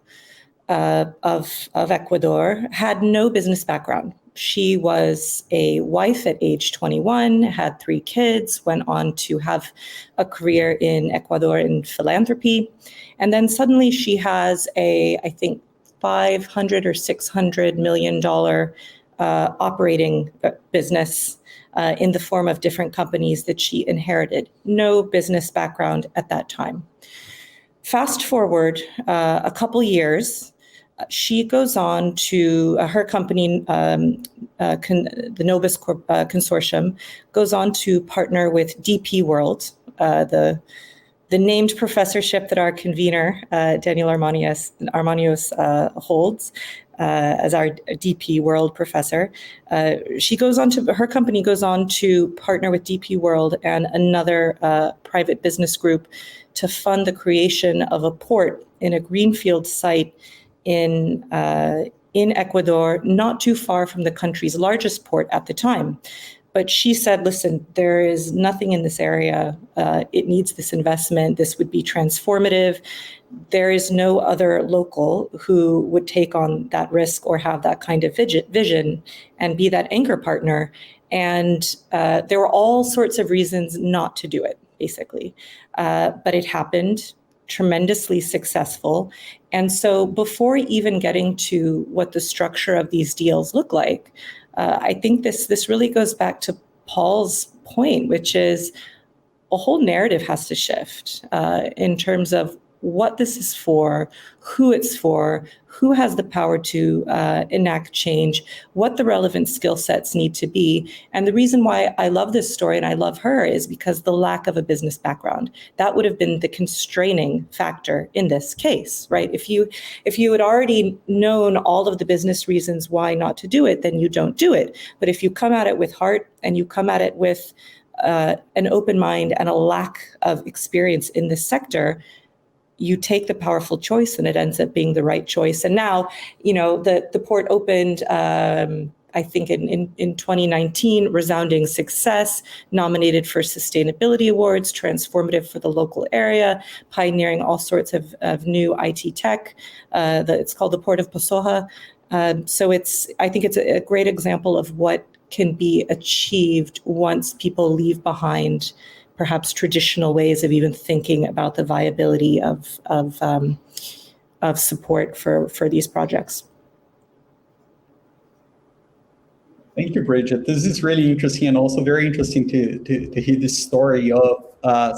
D: of Ecuador, had no business background. She was a wife at age 21, had 3 kids, went on to have a career in Ecuador in philanthropy. And then suddenly she has I think, $500 or $600 million operating business in the form of different companies that she inherited. No business background at that time. Fast forward a couple years, she goes on to her company, the Novus Consortium, goes on to partner with DP World, the named professorship that our convener, Daniel Armanios holds as our DP World professor. Her company goes on to partner with DP World and another private business group to fund the creation of a port in a greenfield site in Ecuador, not too far from the country's largest port at the time. But she said, listen, there is nothing in this area. It needs this investment. This would be transformative. There is no other local who would take on that risk or have that kind of vision and be that anchor partner. And there were all sorts of reasons not to do it, basically. But it happened, tremendously successful. And so before even getting to what the structure of these deals look like, I think this really goes back to Paul's point, which is a whole narrative has to shift in terms of what this is for, who it's for, who has the power to enact change, what the relevant skill sets need to be. And the reason why I love this story and I love her is because the lack of a business background. That would have been the constraining factor in this case, right? If you had already known all of the business reasons why not to do it, then you don't do it. But if you come at it with heart and you come at it with an open mind and a lack of experience in this sector, you take the powerful choice and it ends up being the right choice. And now, the port opened, I think in 2019, resounding success, nominated for sustainability awards, transformative for the local area, pioneering all sorts of new IT tech. It's called the Port of Pasoja. So I think it's a great example of what can be achieved once people leave behind perhaps traditional ways of even thinking about the viability of support for these projects.
A: Thank you, Bridget. This is really interesting and also very interesting to hear this story of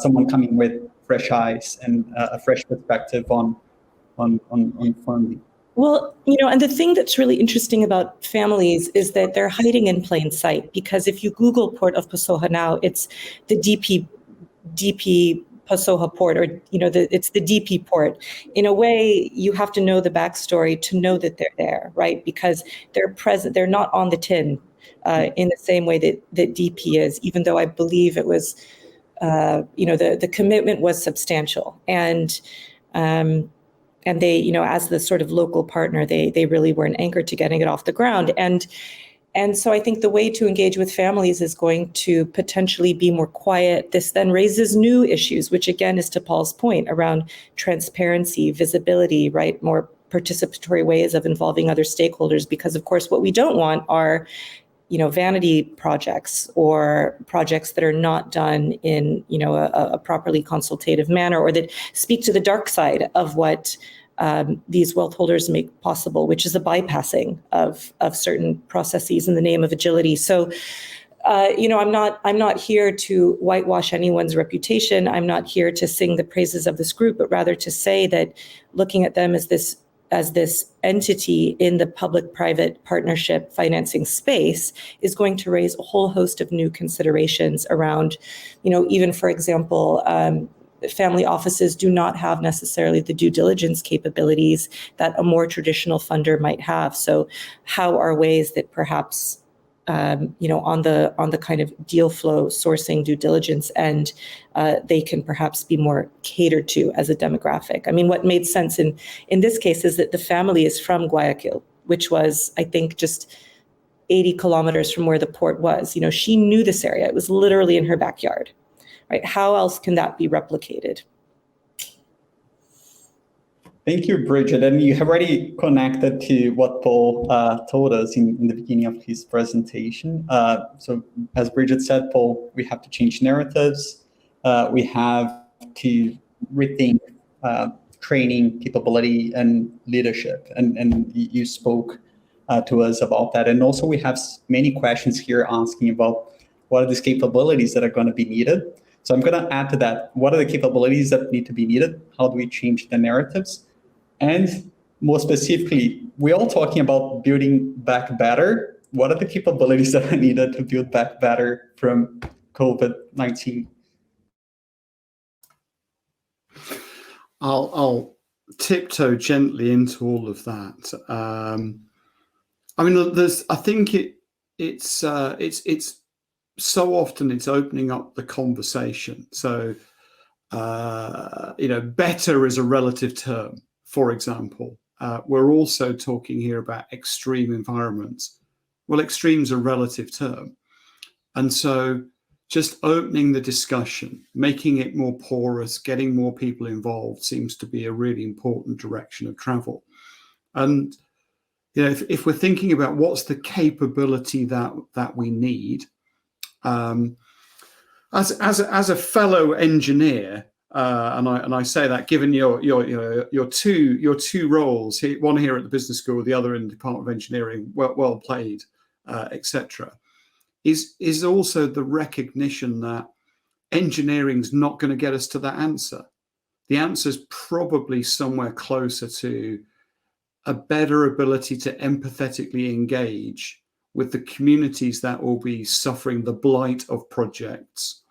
A: someone coming with fresh eyes and a fresh perspective on funding.
D: Well, and the thing that's really interesting about families is that they're hiding in plain sight, because if you Google Port of Pasoja now, it's the DP Pasoja port, or it's the DP port. In a way, you have to know the backstory to know that they're there, right? Because they're present, they're not on the tin in the same way that DP is, even though I believe it was, the commitment was substantial. And they, as the sort of local partner, they really were an anchor to getting it off the ground. And so I think the way to engage with families is going to potentially be more quiet. This then raises new issues, which again is to Paul's point around transparency, visibility, right? More participatory ways of involving other stakeholders, because of course what we don't want are vanity projects or projects that are not done in, a properly consultative manner, or that speak to the dark side of what these wealth holders make possible, which is a bypassing of certain processes in the name of agility. So, I'm not here to whitewash anyone's reputation. I'm not here to sing the praises of this group, but rather to say that looking at them as this entity in the public-private partnership financing space is going to raise a whole host of new considerations around, even, for example, family offices do not have necessarily the due diligence capabilities that a more traditional funder might have. So how are ways that perhaps on the kind of deal flow sourcing due diligence and they can perhaps be more catered to as a demographic? I mean, what made sense in this case is that the family is from Guayaquil, which was, I think, just 80 kilometers from where the port was. You know, she knew this area. It was literally in her backyard, right? How else can that be replicated?
A: Thank you, Bridget. And you have already connected to what Paul told us in the beginning of his presentation. So as Bridget said, Paul, we have to change narratives. We have to rethink training, capability, and leadership. And you spoke to us about that. And also we have many questions here asking about what are these capabilities that are going to be needed. So I'm going to add to that. What are the capabilities that need to be needed? How do we change the narratives? And more specifically, we're all talking about building back better. What are the capabilities that are needed to build back better from COVID-19?
F: I'll tiptoe gently into all of that. I mean, I think it's so often it's opening up the conversation. So, better is a relative term. For example, we're also talking here about extreme environments. Well, extremes are a relative term. And so just opening the discussion, making it more porous, getting more people involved seems to be a really important direction of travel. And, you know, if we're thinking about what's the capability that we need, as a fellow engineer, and I say that given your two roles, one here at the business school, the other in the Department of Engineering, well played, etc., is also the recognition that engineering's not going to get us to that answer. The answer is probably somewhere closer to a better ability to empathetically engage with the communities that will be suffering the blight of projects,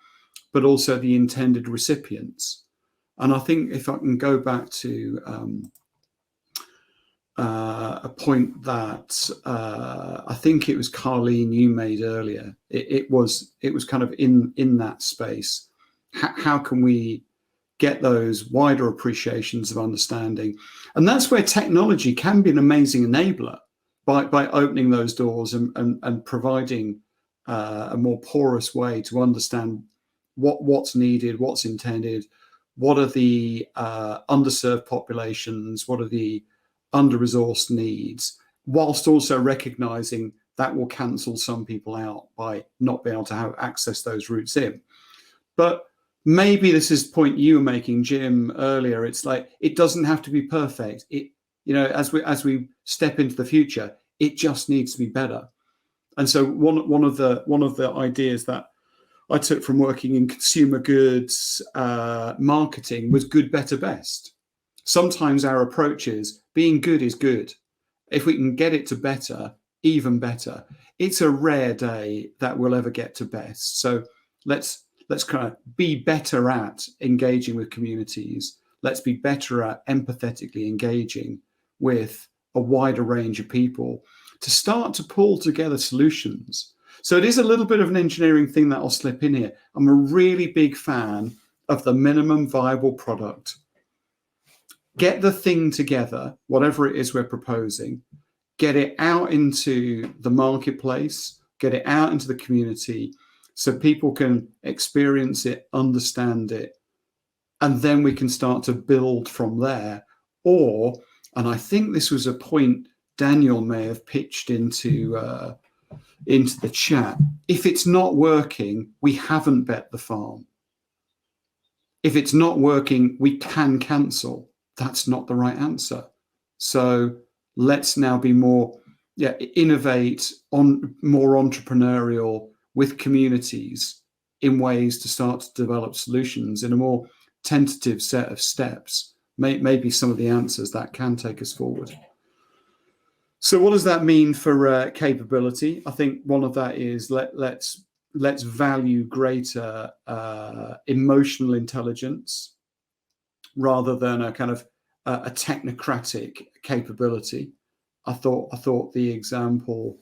F: but also the intended recipients. And I think if I can go back to a point that I think it was Carleen you made earlier, it was kind of in that space. How can we get those wider appreciations of understanding? And that's where technology can be an amazing enabler by opening those doors and providing a more porous way to understand what's needed, what's intended, what are the underserved populations, what are the under-resourced needs, whilst also recognizing that will cancel some people out by not being able to have access those routes in. But maybe this is the point you were making, Jim, earlier. It's like, it doesn't have to be perfect. As we step into the future, it just needs to be better. And so one of the ideas that I took from working in consumer goods marketing was good, better, best. Sometimes our approach is being good is good. If we can get it to better, even better. It's a rare day that we'll ever get to best. So let's kind of be better at engaging with communities. Let's be better at empathetically engaging with a wider range of people to start to pull together solutions. So it is a little bit of an engineering thing that I'll slip in here. I'm a really big fan of the minimum viable product. Get the thing together, whatever it is we're proposing, get it out into the marketplace, get it out into the community so people can experience it, understand it, and then we can start to build from there. Or, and I think this was a point Daniel may have pitched into the chat, if it's not working, we haven't bet the farm. If it's not working, we can cancel. That's not the right answer. So let's now be more, innovate, more entrepreneurial with communities in ways to start to develop solutions in a more tentative set of steps. Maybe some of the answers that can take us forward. So what does that mean for capability? I think one of that is let's value greater emotional intelligence, rather than a kind of a technocratic capability. I thought the example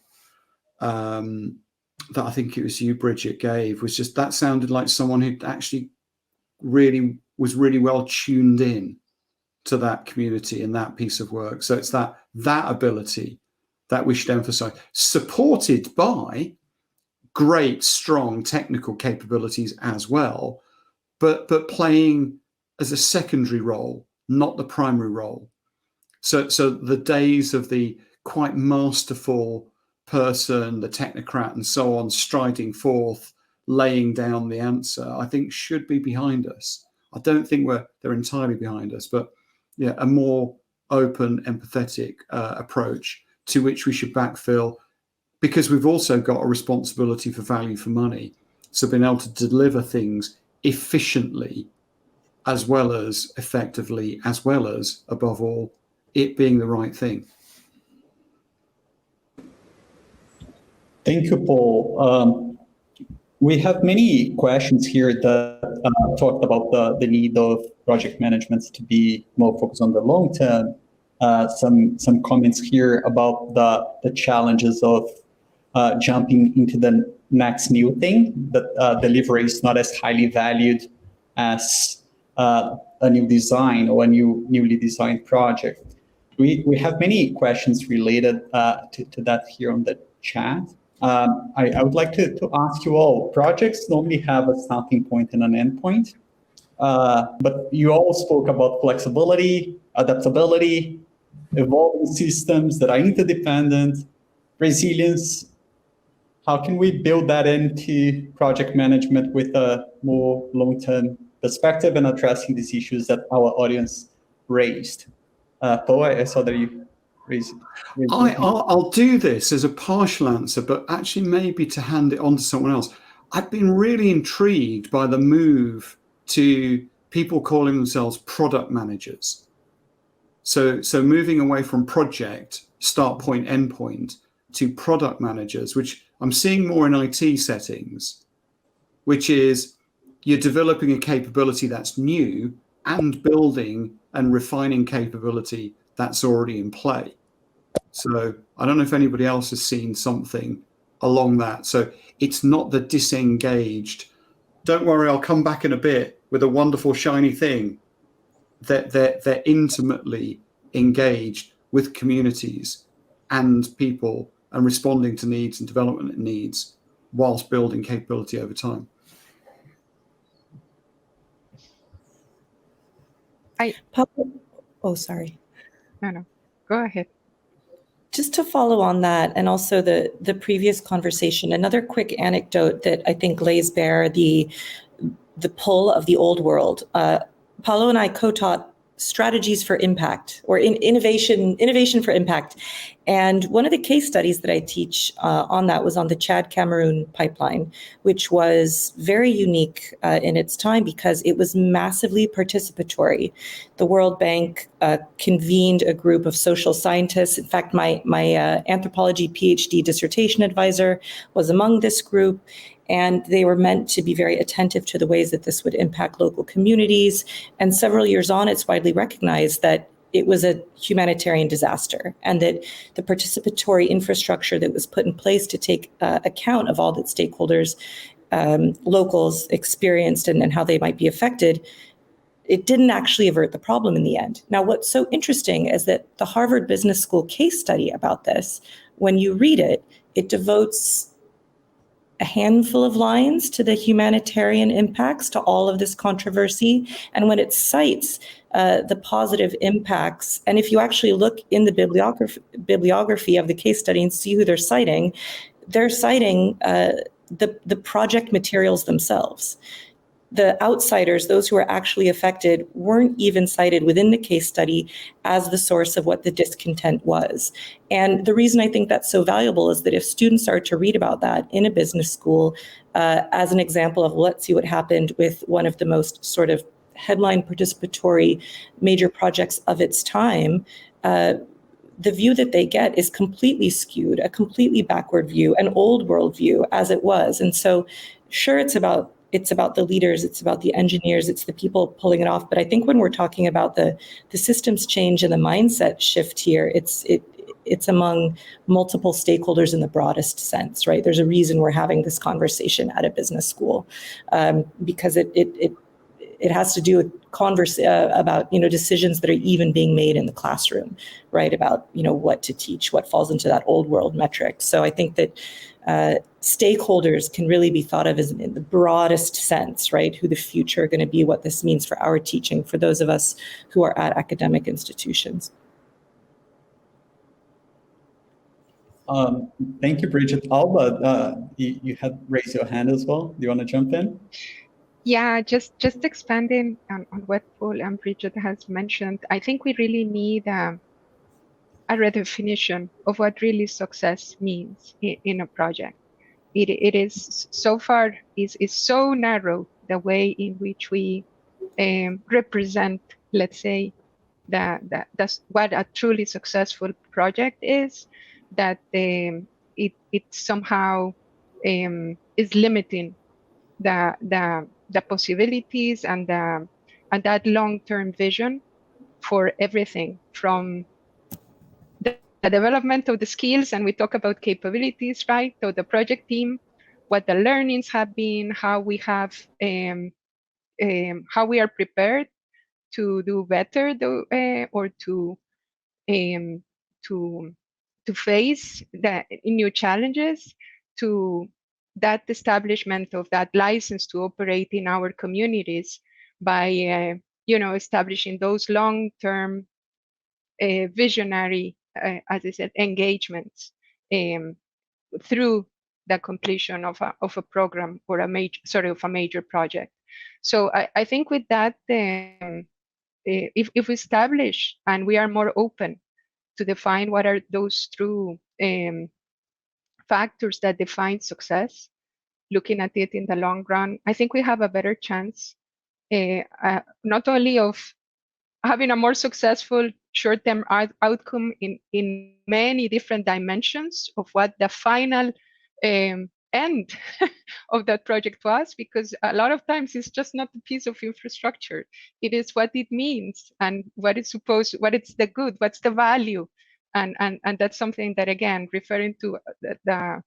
F: that I think it was you, Bridget, gave was just, that sounded like someone who actually was really well tuned in to that community and that piece of work. So it's that ability that we should emphasize, supported by great, strong technical capabilities as well, but playing as a secondary role, not the primary role. So the days of the quite masterful person, the technocrat and so on, striding forth, laying down the answer, I think should be behind us. I don't think they're entirely behind us, but yeah, a more open, empathetic approach to which we should backfill, because we've also got a responsibility for value for money. So being able to deliver things efficiently, as well as effectively, as well as, above all, it being the right thing.
A: Thank you, Paul. We have many questions here that talked about the need of project management to be more focused on the long term. Some comments here about the challenges of jumping into the next new thing, that delivery is not as highly valued as a new design or a newly designed project. We have many questions related to that here on the chat. I would like to ask you all, projects normally have a starting point and an end point, but you all spoke about flexibility, adaptability, evolving systems that are interdependent, resilience. How can we build that into project management with a more long-term perspective and addressing these issues that our audience raised? Paul, I saw that you raised.
F: I'll do this as a partial answer, but actually maybe to hand it on to someone else. I've been really intrigued by the move to people calling themselves product managers. So moving away from project, start point, end point, to product managers, which I'm seeing more in IT settings, which is you're developing a capability that's new and building and refining capability that's already in play. So I don't know if anybody else has seen something along that. So it's not the disengaged, don't worry, I'll come back in a bit with a wonderful shiny thing. That they're intimately engaged with communities and people and responding to needs and development needs whilst building capability over time.
D: Sorry.
E: No, go ahead.
D: Just to follow on that, and also the previous conversation, another quick anecdote that I think lays bare the pull of the old world. Paulo and I co-taught strategies for impact, or innovation for impact. And one of the case studies that I teach on that was on the Chad-Cameroon pipeline, which was very unique in its time because it was massively participatory. The World Bank convened a group of social scientists. In fact, my anthropology PhD dissertation advisor was among this group. And they were meant to be very attentive to the ways that this would impact local communities. And several years on, it's widely recognized that it was a humanitarian disaster and that the participatory infrastructure that was put in place to take account of all that stakeholders, locals experienced and how they might be affected, it didn't actually avert the problem in the end. Now, what's so interesting is that the Harvard Business School case study about this, when you read it, it devotes a handful of lines to the humanitarian impacts to all of this controversy. And when it cites the positive impacts, and if you actually look in the bibliography of the case study and see who they're citing the project materials themselves. The outsiders, those who are actually affected, weren't even cited within the case study as the source of what the discontent was. And the reason I think that's so valuable is that if students start to read about that in a business school, as an example of let's see what happened with one of the most sort of headline participatory major projects of its time, the view that they get is completely skewed, a completely backward view, an old world view as it was. And so sure, it's about it's about the leaders, it's about the engineers, it's the people pulling it off. But I think when we're talking about the systems change and the mindset shift here, it's among multiple stakeholders in the broadest sense, right? There's a reason we're having this conversation at a business school, because it has to do with about decisions that are even being made in the classroom, right? About what to teach, what falls into that old world metric. So I think that stakeholders can really be thought of as in the broadest sense, right? Who the future are going to be, what this means for our teaching, for those of us who are at academic institutions.
A: Thank you, Bridget. Alba, you had raised your hand as well. Do you want to jump in?
E: Yeah, just expanding on what Paul and Bridget has mentioned, I think we really need a redefinition of what really success means in a project. It is so far is so narrow the way in which we represent, let's say, that's what a truly successful project is, that it somehow is limiting the possibilities and that long-term vision for everything, from the development of the skills, and we talk about capabilities, right? So the project team, what the learnings have been, how we have how we are prepared to do better, or to face the new challenges, to that establishment of that license to operate in our communities by establishing those long-term visionary, as I said, engagements through the completion of a program or a major project. So I think with that, if we establish and we are more open to define what are those true factors that define success, looking at it in the long run, I think we have a better chance not only of having a more successful short-term outcome in many different dimensions of what the final end of that project was, because a lot of times it's just not a piece of infrastructure. It is what it means and what it's the good, what's the value. And that's something that, again, referring to the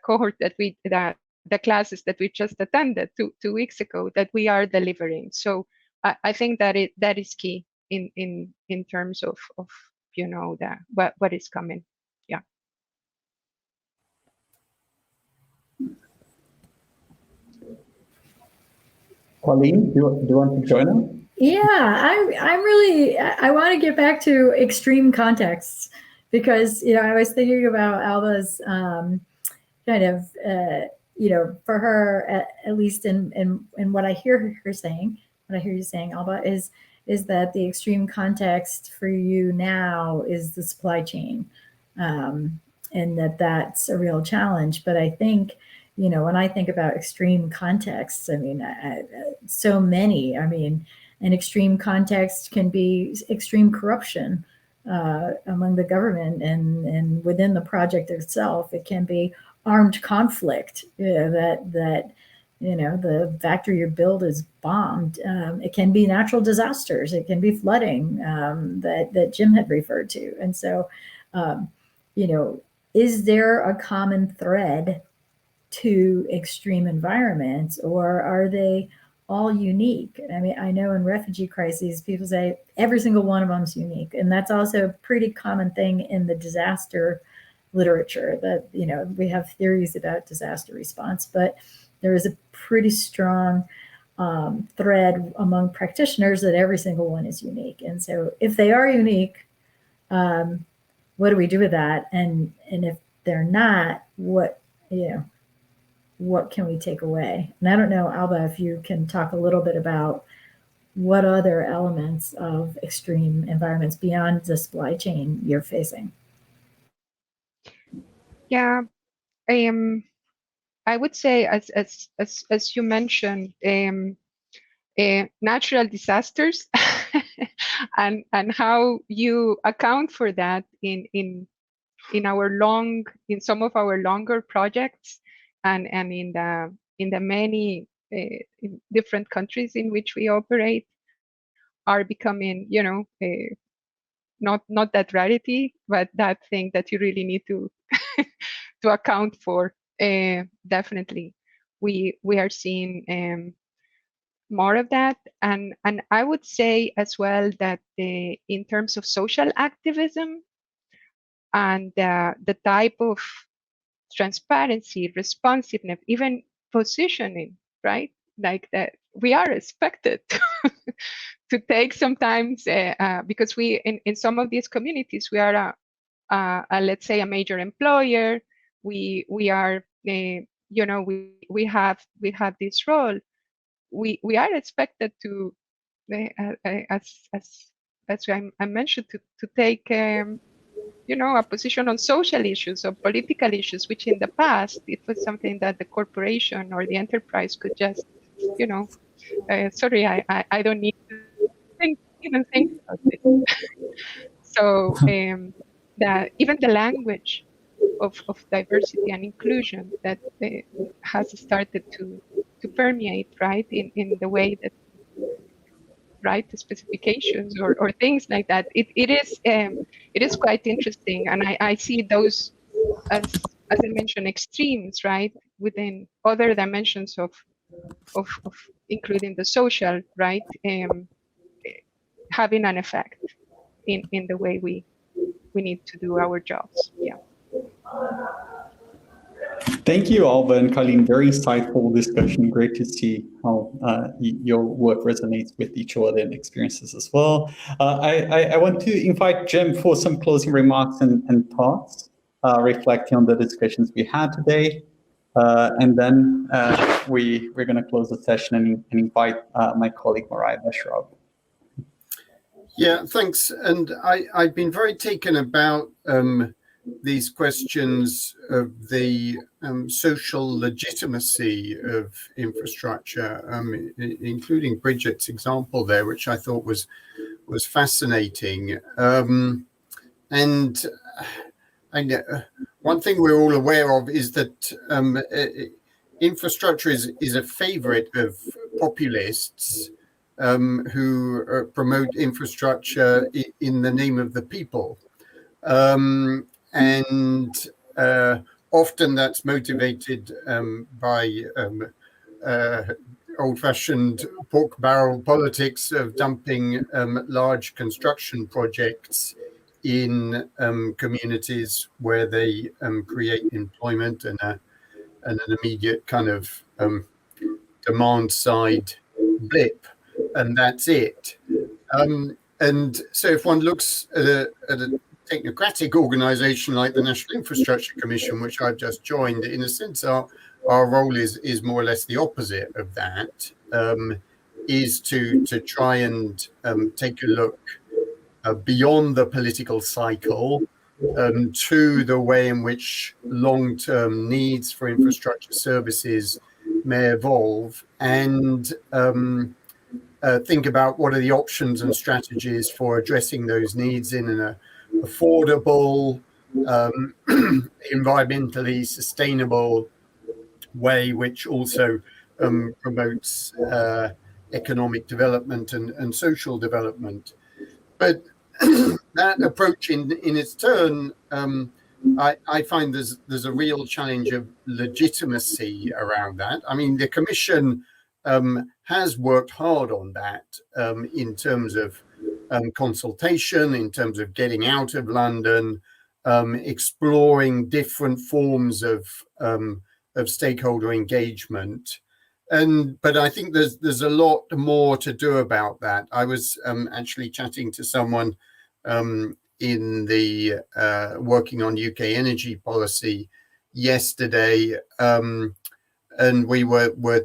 E: cohort the classes that we just attended 2 weeks ago, that we are delivering. So I think that is key in terms of what is coming. Yeah.
A: Carleen, do you want to join us?
B: Yeah, I want to get back to extreme contexts, because I was thinking about Alba's kind of for her, at least in what I hear her saying, what I hear you saying, Alba, is that the extreme context for you now is the supply chain, and that's a real challenge. But I think, when I think about extreme contexts, I mean, so many. I mean, an extreme context can be extreme corruption among the government and within the project itself. It can be armed conflict, that the factory you build is bombed. It can be natural disasters. It can be flooding, that Jim had referred to. And so, is there a common thread to extreme environments, or are they all unique? I mean, I know in refugee crises, people say every single one of them is unique. And that's also a pretty common thing in the disaster literature, that, we have theories about disaster response, but there is a pretty strong thread among practitioners that every single one is unique. And so if they are unique, what do we do with that? And if they're not, what can we take away? And I don't know, Alba, if you can talk a little bit about what other elements of extreme environments beyond the supply chain you're facing.
E: Yeah, I would say, as you mentioned, natural disasters and how you account for that in some of our longer projects, and in the many in different countries in which we operate are becoming, not that rarity, but that thing that you really need to to account for. Definitely, we are seeing more of that, and I would say as well that in terms of social activism and the type of transparency, responsiveness, even positioning, right? Like that, we are expected to take sometimes because we in some of these communities we are let's say a major employer. We are we have this role. We are expected to as I mentioned to take a position on social issues or political issues, which in the past it was something that the corporation or the enterprise could just sorry, I don't need to even think about it. So that even the language of diversity and inclusion that has started to permeate, right, in the way that write the specifications or things like that. It is quite interesting, and I see those as I mentioned, extremes, right, within other dimensions of including the social, right, having an effect in the way we need to do our jobs. Yeah.
A: Thank you, Alba and Carleen. Very insightful discussion. Great to see how your work resonates with each other and experiences as well. I want to invite Jim for some closing remarks and thoughts, reflecting on the discussions we had today. And then we're going to close the session and invite my colleague, Marya Besharov.
C: Yeah, thanks. And I've been very taken about these questions of the social legitimacy of infrastructure, including Bridget's example there, which I thought was fascinating. And one thing we're all aware of is that infrastructure is a favorite of populists who promote infrastructure in the name of the people. And often that's motivated by old-fashioned pork barrel politics of dumping large construction projects in communities where they create employment and an immediate kind of demand side blip, and that's it. And so if one looks at a technocratic organization like the National Infrastructure Commission, which I've just joined, in a sense our role is more or less the opposite of that, is to try and take a look beyond the political cycle to the way in which long-term needs for infrastructure services may evolve, and think about what are the options and strategies for addressing those needs in an affordable, environmentally sustainable way, which also promotes economic development and social development. But that approach in its turn, I find there's a real challenge of legitimacy around that. I mean, the Commission has worked hard on that in terms of consultation, in terms of getting out of London, exploring different forms of stakeholder engagement. But I think there's a lot more to do about that. I was actually chatting to someone in the working on UK energy policy yesterday, and we were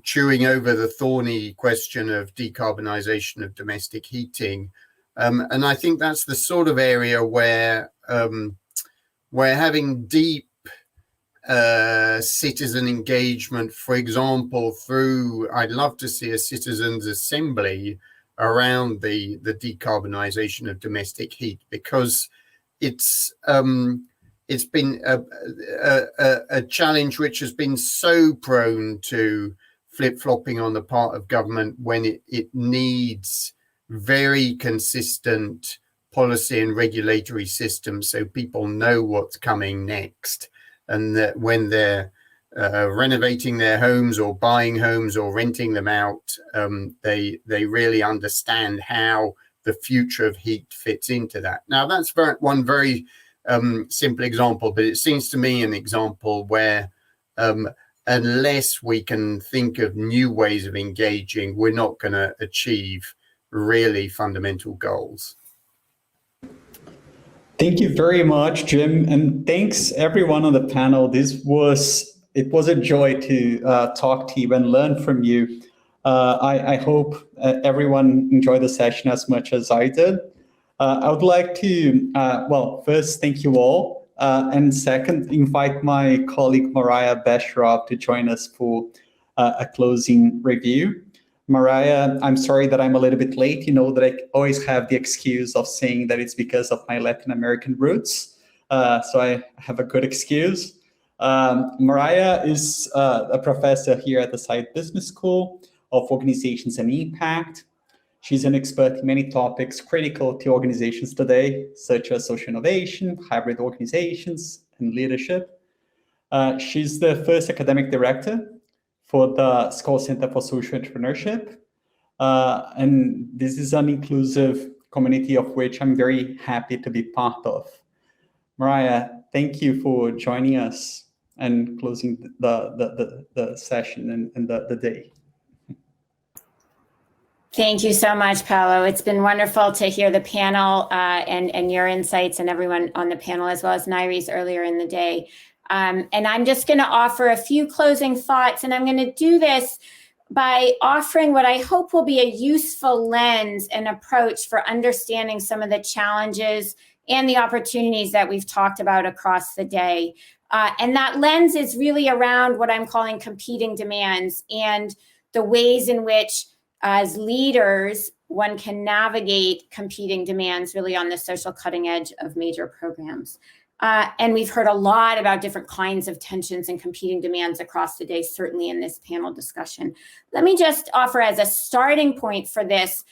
C: chewing over the thorny question of decarbonisation of domestic heating, and I think that's the sort of area where we're having deep citizen engagement, for example, through, I'd love to see a citizens' assembly around the decarbonisation of domestic heat, because it's been a challenge which has been so prone to flip-flopping on the part of government when it needs very consistent policy and regulatory systems so people know what's coming next, and that when they're renovating their homes or buying homes or renting them out, they really understand how the future of heat fits into that. Now, that's one very simple example, but it seems to me an example where unless we can think of new ways of engaging, we're not going to achieve really fundamental goals.
A: Thank you very much, Jim, and thanks everyone on the panel. It was a joy to talk to you and learn from you. I hope everyone enjoyed the session as much as I did. I would like to, first, thank you all. And second, invite my colleague Marya Besharov to join us for a closing review. Marya, I'm sorry that I'm a little bit late. You know that I always have the excuse of saying that it's because of my Latin American roots. So I have a good excuse. Marya is a professor here at the Saïd Business School of Organizations and Impact. She's an expert in many topics critical to organizations today, such as social innovation, hybrid organizations, and leadership. She's the first academic director for the Skoll Center for Social Entrepreneurship. And this is an inclusive community of which I'm very happy to be part of. Marya, thank you for joining us and closing the session and the day.
G: Thank you so much, Paulo. It's been wonderful to hear the panel and your insights, and everyone on the panel, as well as Nairi's earlier in the day. And I'm just going to offer a few closing thoughts, and I'm going to do this by offering what I hope will be a useful lens and approach for understanding some of the challenges and the opportunities that we've talked about across the day. And that lens is really around what I'm calling competing demands and the ways in which, as leaders, one can navigate competing demands really on the social cutting edge of major programs. And we've heard a lot about different kinds of tensions and competing demands across the day, certainly in this panel discussion. Let me just offer as a starting point for this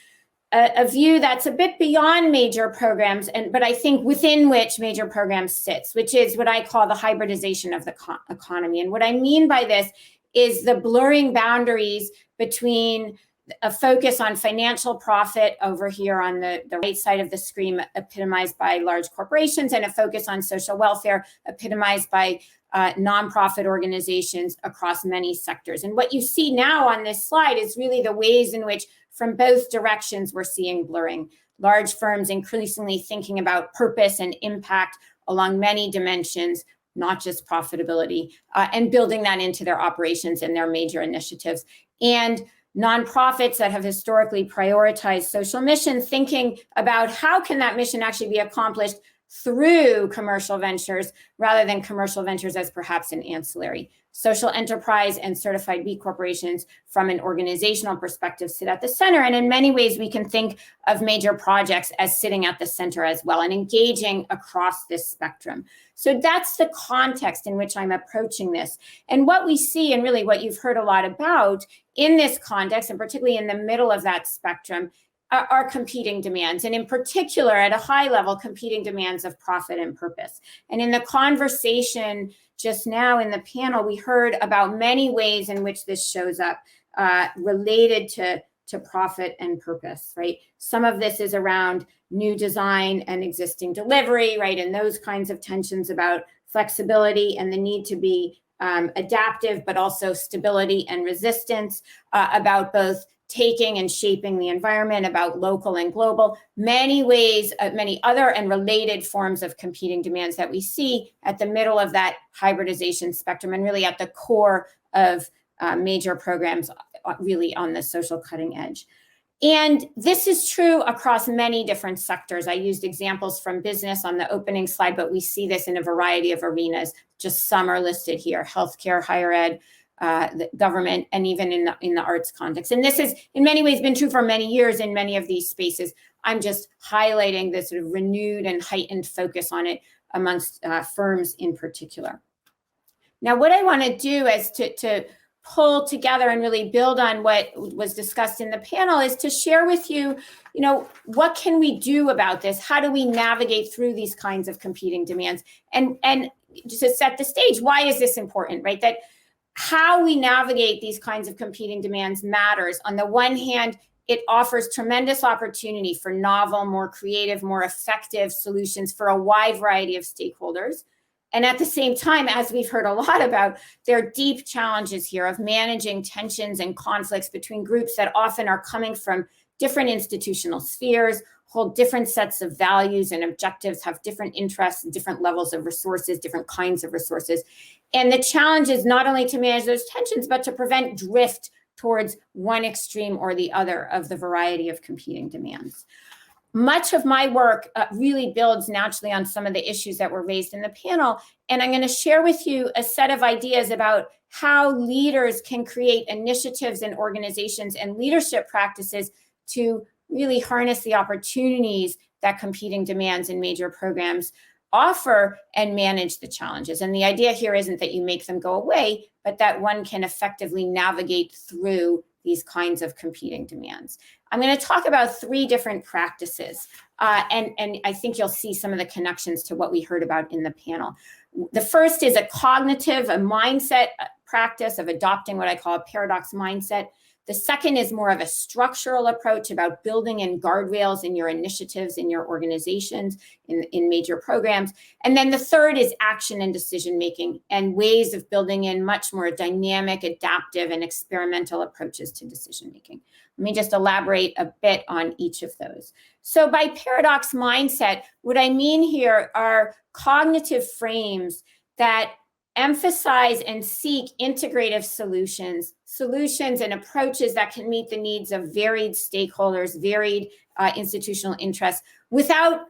G: a view that's a bit beyond major programs, but I think within which major programs sits, which is what I call the hybridization of the economy. And what I mean by this is the blurring boundaries between a focus on financial profit over here on the right side of the screen, epitomized by large corporations, and a focus on social welfare, epitomized by nonprofit organizations across many sectors. And what you see now on this slide is really the ways in which, from both directions, we're seeing blurring. Large firms increasingly thinking about purpose and impact along many dimensions, not just profitability, and building that into their operations and their major initiatives. And nonprofits that have historically prioritized social mission, thinking about how can that mission actually be accomplished through commercial ventures rather than commercial ventures as perhaps an ancillary. Social enterprise and certified B corporations from an organizational perspective sit at the center. And in many ways, we can think of major projects as sitting at the center as well and engaging across this spectrum. So that's the context in which I'm approaching this. And what we see, and really what you've heard a lot about in this context, and particularly in the middle of that spectrum, are competing demands, and in particular, at a high level, competing demands of profit and purpose. And in the conversation just now in the panel, we heard about many ways in which this shows up related to profit and purpose, right? Some of this is around new design and existing delivery, right? And those kinds of tensions about flexibility and the need to be adaptive, but also stability and resistance, about both taking and shaping the environment, about local and global, many ways, many other and related forms of competing demands that we see at the middle of that hybridization spectrum and really at the core of major programs really on the social cutting edge. And this is true across many different sectors. I used examples from business on the opening slide, but we see this in a variety of arenas. Just some are listed here: healthcare, higher ed, the government, and even in the arts context. And this has in many ways been true for many years in many of these spaces. I'm just highlighting the sort of renewed and heightened focus on it amongst firms in particular. Now, what I want to do is to pull together and really build on what was discussed in the panel is to share with you, what can we do about this? How do we navigate through these kinds of competing demands? And just to set the stage, why is this important, right? That how we navigate these kinds of competing demands matters. On the one hand, it offers tremendous opportunity for novel, more creative, more effective solutions for a wide variety of stakeholders. And at the same time, as we've heard a lot about, there are deep challenges here of managing tensions and conflicts between groups that often are coming from different institutional spheres, hold different sets of values and objectives, have different interests, different levels of resources, different kinds of resources. And the challenge is not only to manage those tensions, but to prevent drift towards one extreme or the other of the variety of competing demands. Much of my work really builds naturally on some of the issues that were raised in the panel. And I'm going to share with you a set of ideas about how leaders can create initiatives and organizations and leadership practices to really harness the opportunities that competing demands in major programs offer and manage the challenges. And the idea here isn't that you make them go away, but that one can effectively navigate through these kinds of competing demands. I'm going to talk about 3 different practices, and I think you'll see some of the connections to what we heard about in the panel. The first is a mindset practice of adopting what I call a paradox mindset. The second is more of a structural approach about building in guardrails in your initiatives, in your organizations, in major programs. And then the third is action and decision-making and ways of building in much more dynamic, adaptive, and experimental approaches to decision-making. Let me just elaborate a bit on each of those. So by paradox mindset, what I mean here are cognitive frames that emphasize and seek integrative solutions and approaches that can meet the needs of varied stakeholders, varied institutional interests without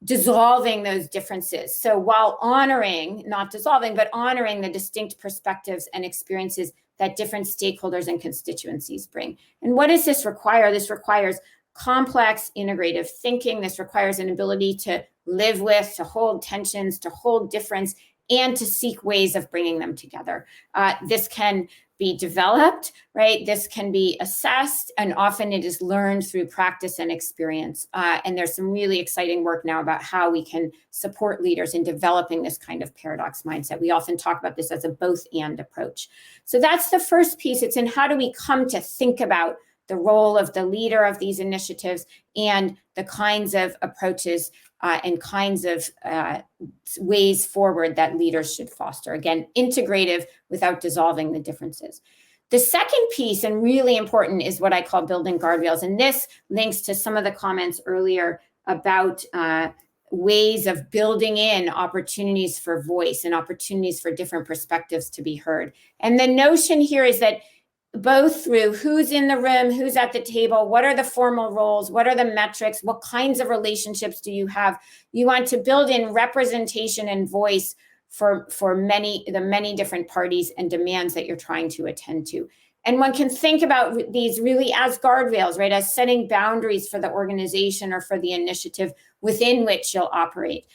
G: dissolving those differences. So while honoring, not dissolving, but honoring the distinct perspectives and experiences that different stakeholders and constituencies bring. And what does this require? This requires complex integrative thinking. This requires an ability to live with, to hold tensions, to hold difference, and to seek ways of bringing them together. This can be developed, right? This can be assessed, and often it is learned through practice and experience. And there's some really exciting work now about how we can support leaders in developing this kind of paradox mindset. We often talk about this as a both-and approach. So that's the first piece. It's in how do we come to think about the role of the leader of these initiatives and the kinds of approaches and kinds of ways forward that leaders should foster. Again, integrative without dissolving the differences. The second piece, and really important, is what I call building guardrails. And this links to some of the comments earlier about ways of building in opportunities for voice and opportunities for different perspectives to be heard. And the notion here is that both through who's in the room, who's at the table, what are the formal roles, what are the metrics, what kinds of relationships do you have? You want to build in representation and voice for the many different parties and demands that you're trying to attend to. And one can think about these really as guardrails, right? As setting boundaries for the organization or for the initiative within which you'll operate.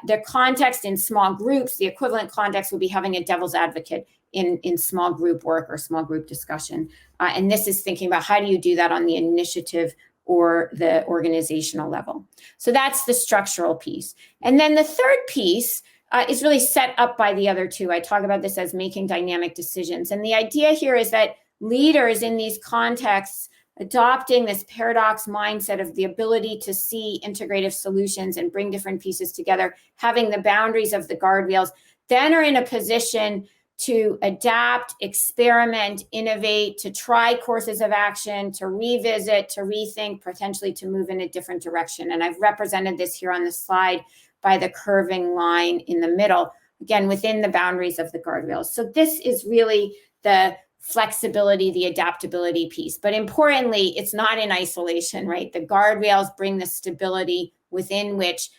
G: The context in small groups, the equivalent context would be having a devil's advocate in small group work or small group discussion. And this is thinking about how do you do that on the initiative or the organizational level. So that's the structural piece. And then the third piece is really set up by the other two. I talk about this as making dynamic decisions. And the idea here is that leaders in these contexts adopting this paradox mindset of the ability to see integrative solutions and bring different pieces together, having the boundaries of the guardrails, then are in a position to adapt, experiment, innovate, to try courses of action, to revisit, to rethink, potentially to move in a different direction. And I've represented this here on the slide by the curving line in the middle, again, within the boundaries of the guardrails. So this is really the flexibility, the adaptability piece. But importantly, it's not in isolation, right? The guardrails bring the stability within which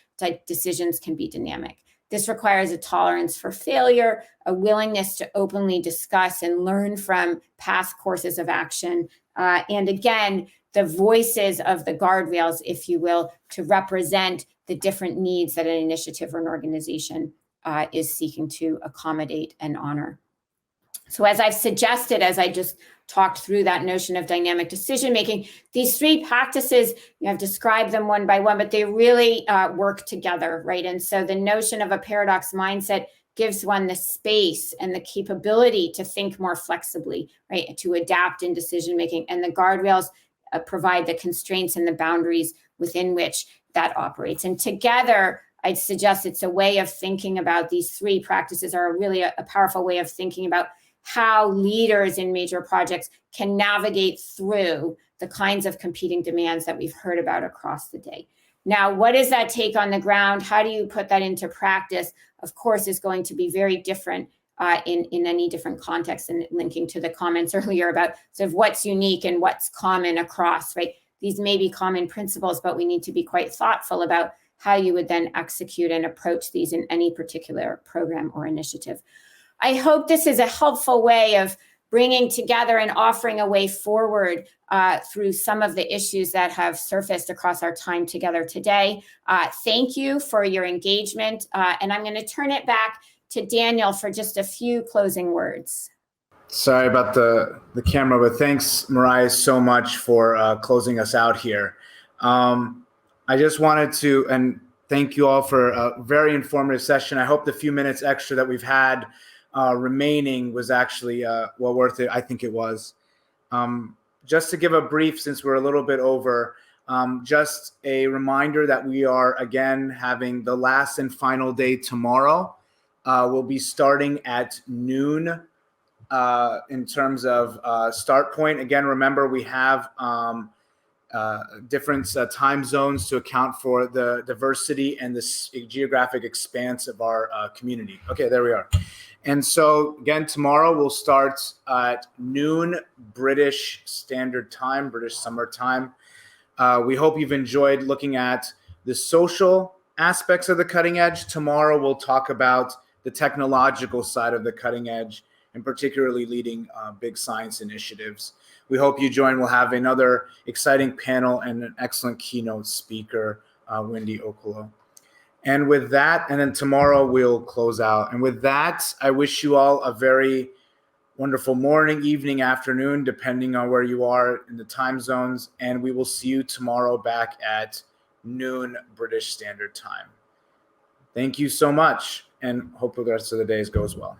G: decisions can be dynamic. This requires a tolerance for failure, a willingness to openly discuss and learn from past courses of action. And again, the voices of the guardrails, if you will, to represent the different needs that an initiative or an organization is seeking to accommodate and honor. So as I've suggested, as I just talked through that notion of dynamic decision making, these three practices, I've described them one by one, but they really work together, right? And so the notion of a paradox mindset gives one the space and the capability to think more flexibly, right? To adapt in decision making, and the guardrails provide the constraints and the boundaries within which that operates. And together, I'd suggest it's a way of thinking about these three practices are really a powerful way of thinking about how leaders in major projects can navigate through the kinds of competing demands that we've heard about across the day. Now, what does that take on the ground? How do you put that into practice? Of course, is going to be very different in any different context, and linking to the comments earlier about sort of what's unique and what's common across, right? These may be common principles, but we need to be quite thoughtful about how you would then execute and approach these in any particular program or initiative. I hope this is a helpful way of bringing together and offering a way forward through some of the issues that have surfaced across our time together today. Thank you for your engagement, and I'm going to turn it back to Daniel for just a few closing words.
H: Sorry about the camera, but thanks, Marya, so much for closing us out here. I just wanted to, and thank you all for a very informative session. I hope the few minutes extra that we've had remaining was actually well worth it. I think it was. Just to give a brief, since we're a little bit over, just a reminder that we are again having the last and final day tomorrow. We'll be starting at noon in terms of start point. Again, remember we have different time zones to account for the diversity and the geographic expanse of our community. Okay, there we are. And so again, tomorrow we'll start at noon British Standard Time, British Summer Time. We hope you've enjoyed looking at the social aspects of the cutting edge. Tomorrow we'll talk about the technological side of the cutting edge, and particularly leading big science initiatives. We hope you join. We'll have another exciting panel and an excellent keynote speaker, Wendy Okolo. And with that, and then tomorrow we'll close out. And with that, I wish you all a very wonderful morning, evening, afternoon, depending on where you are in the time zones. And we will see you tomorrow back at noon British Standard Time. Thank you so much, and hope the rest of the days goes well.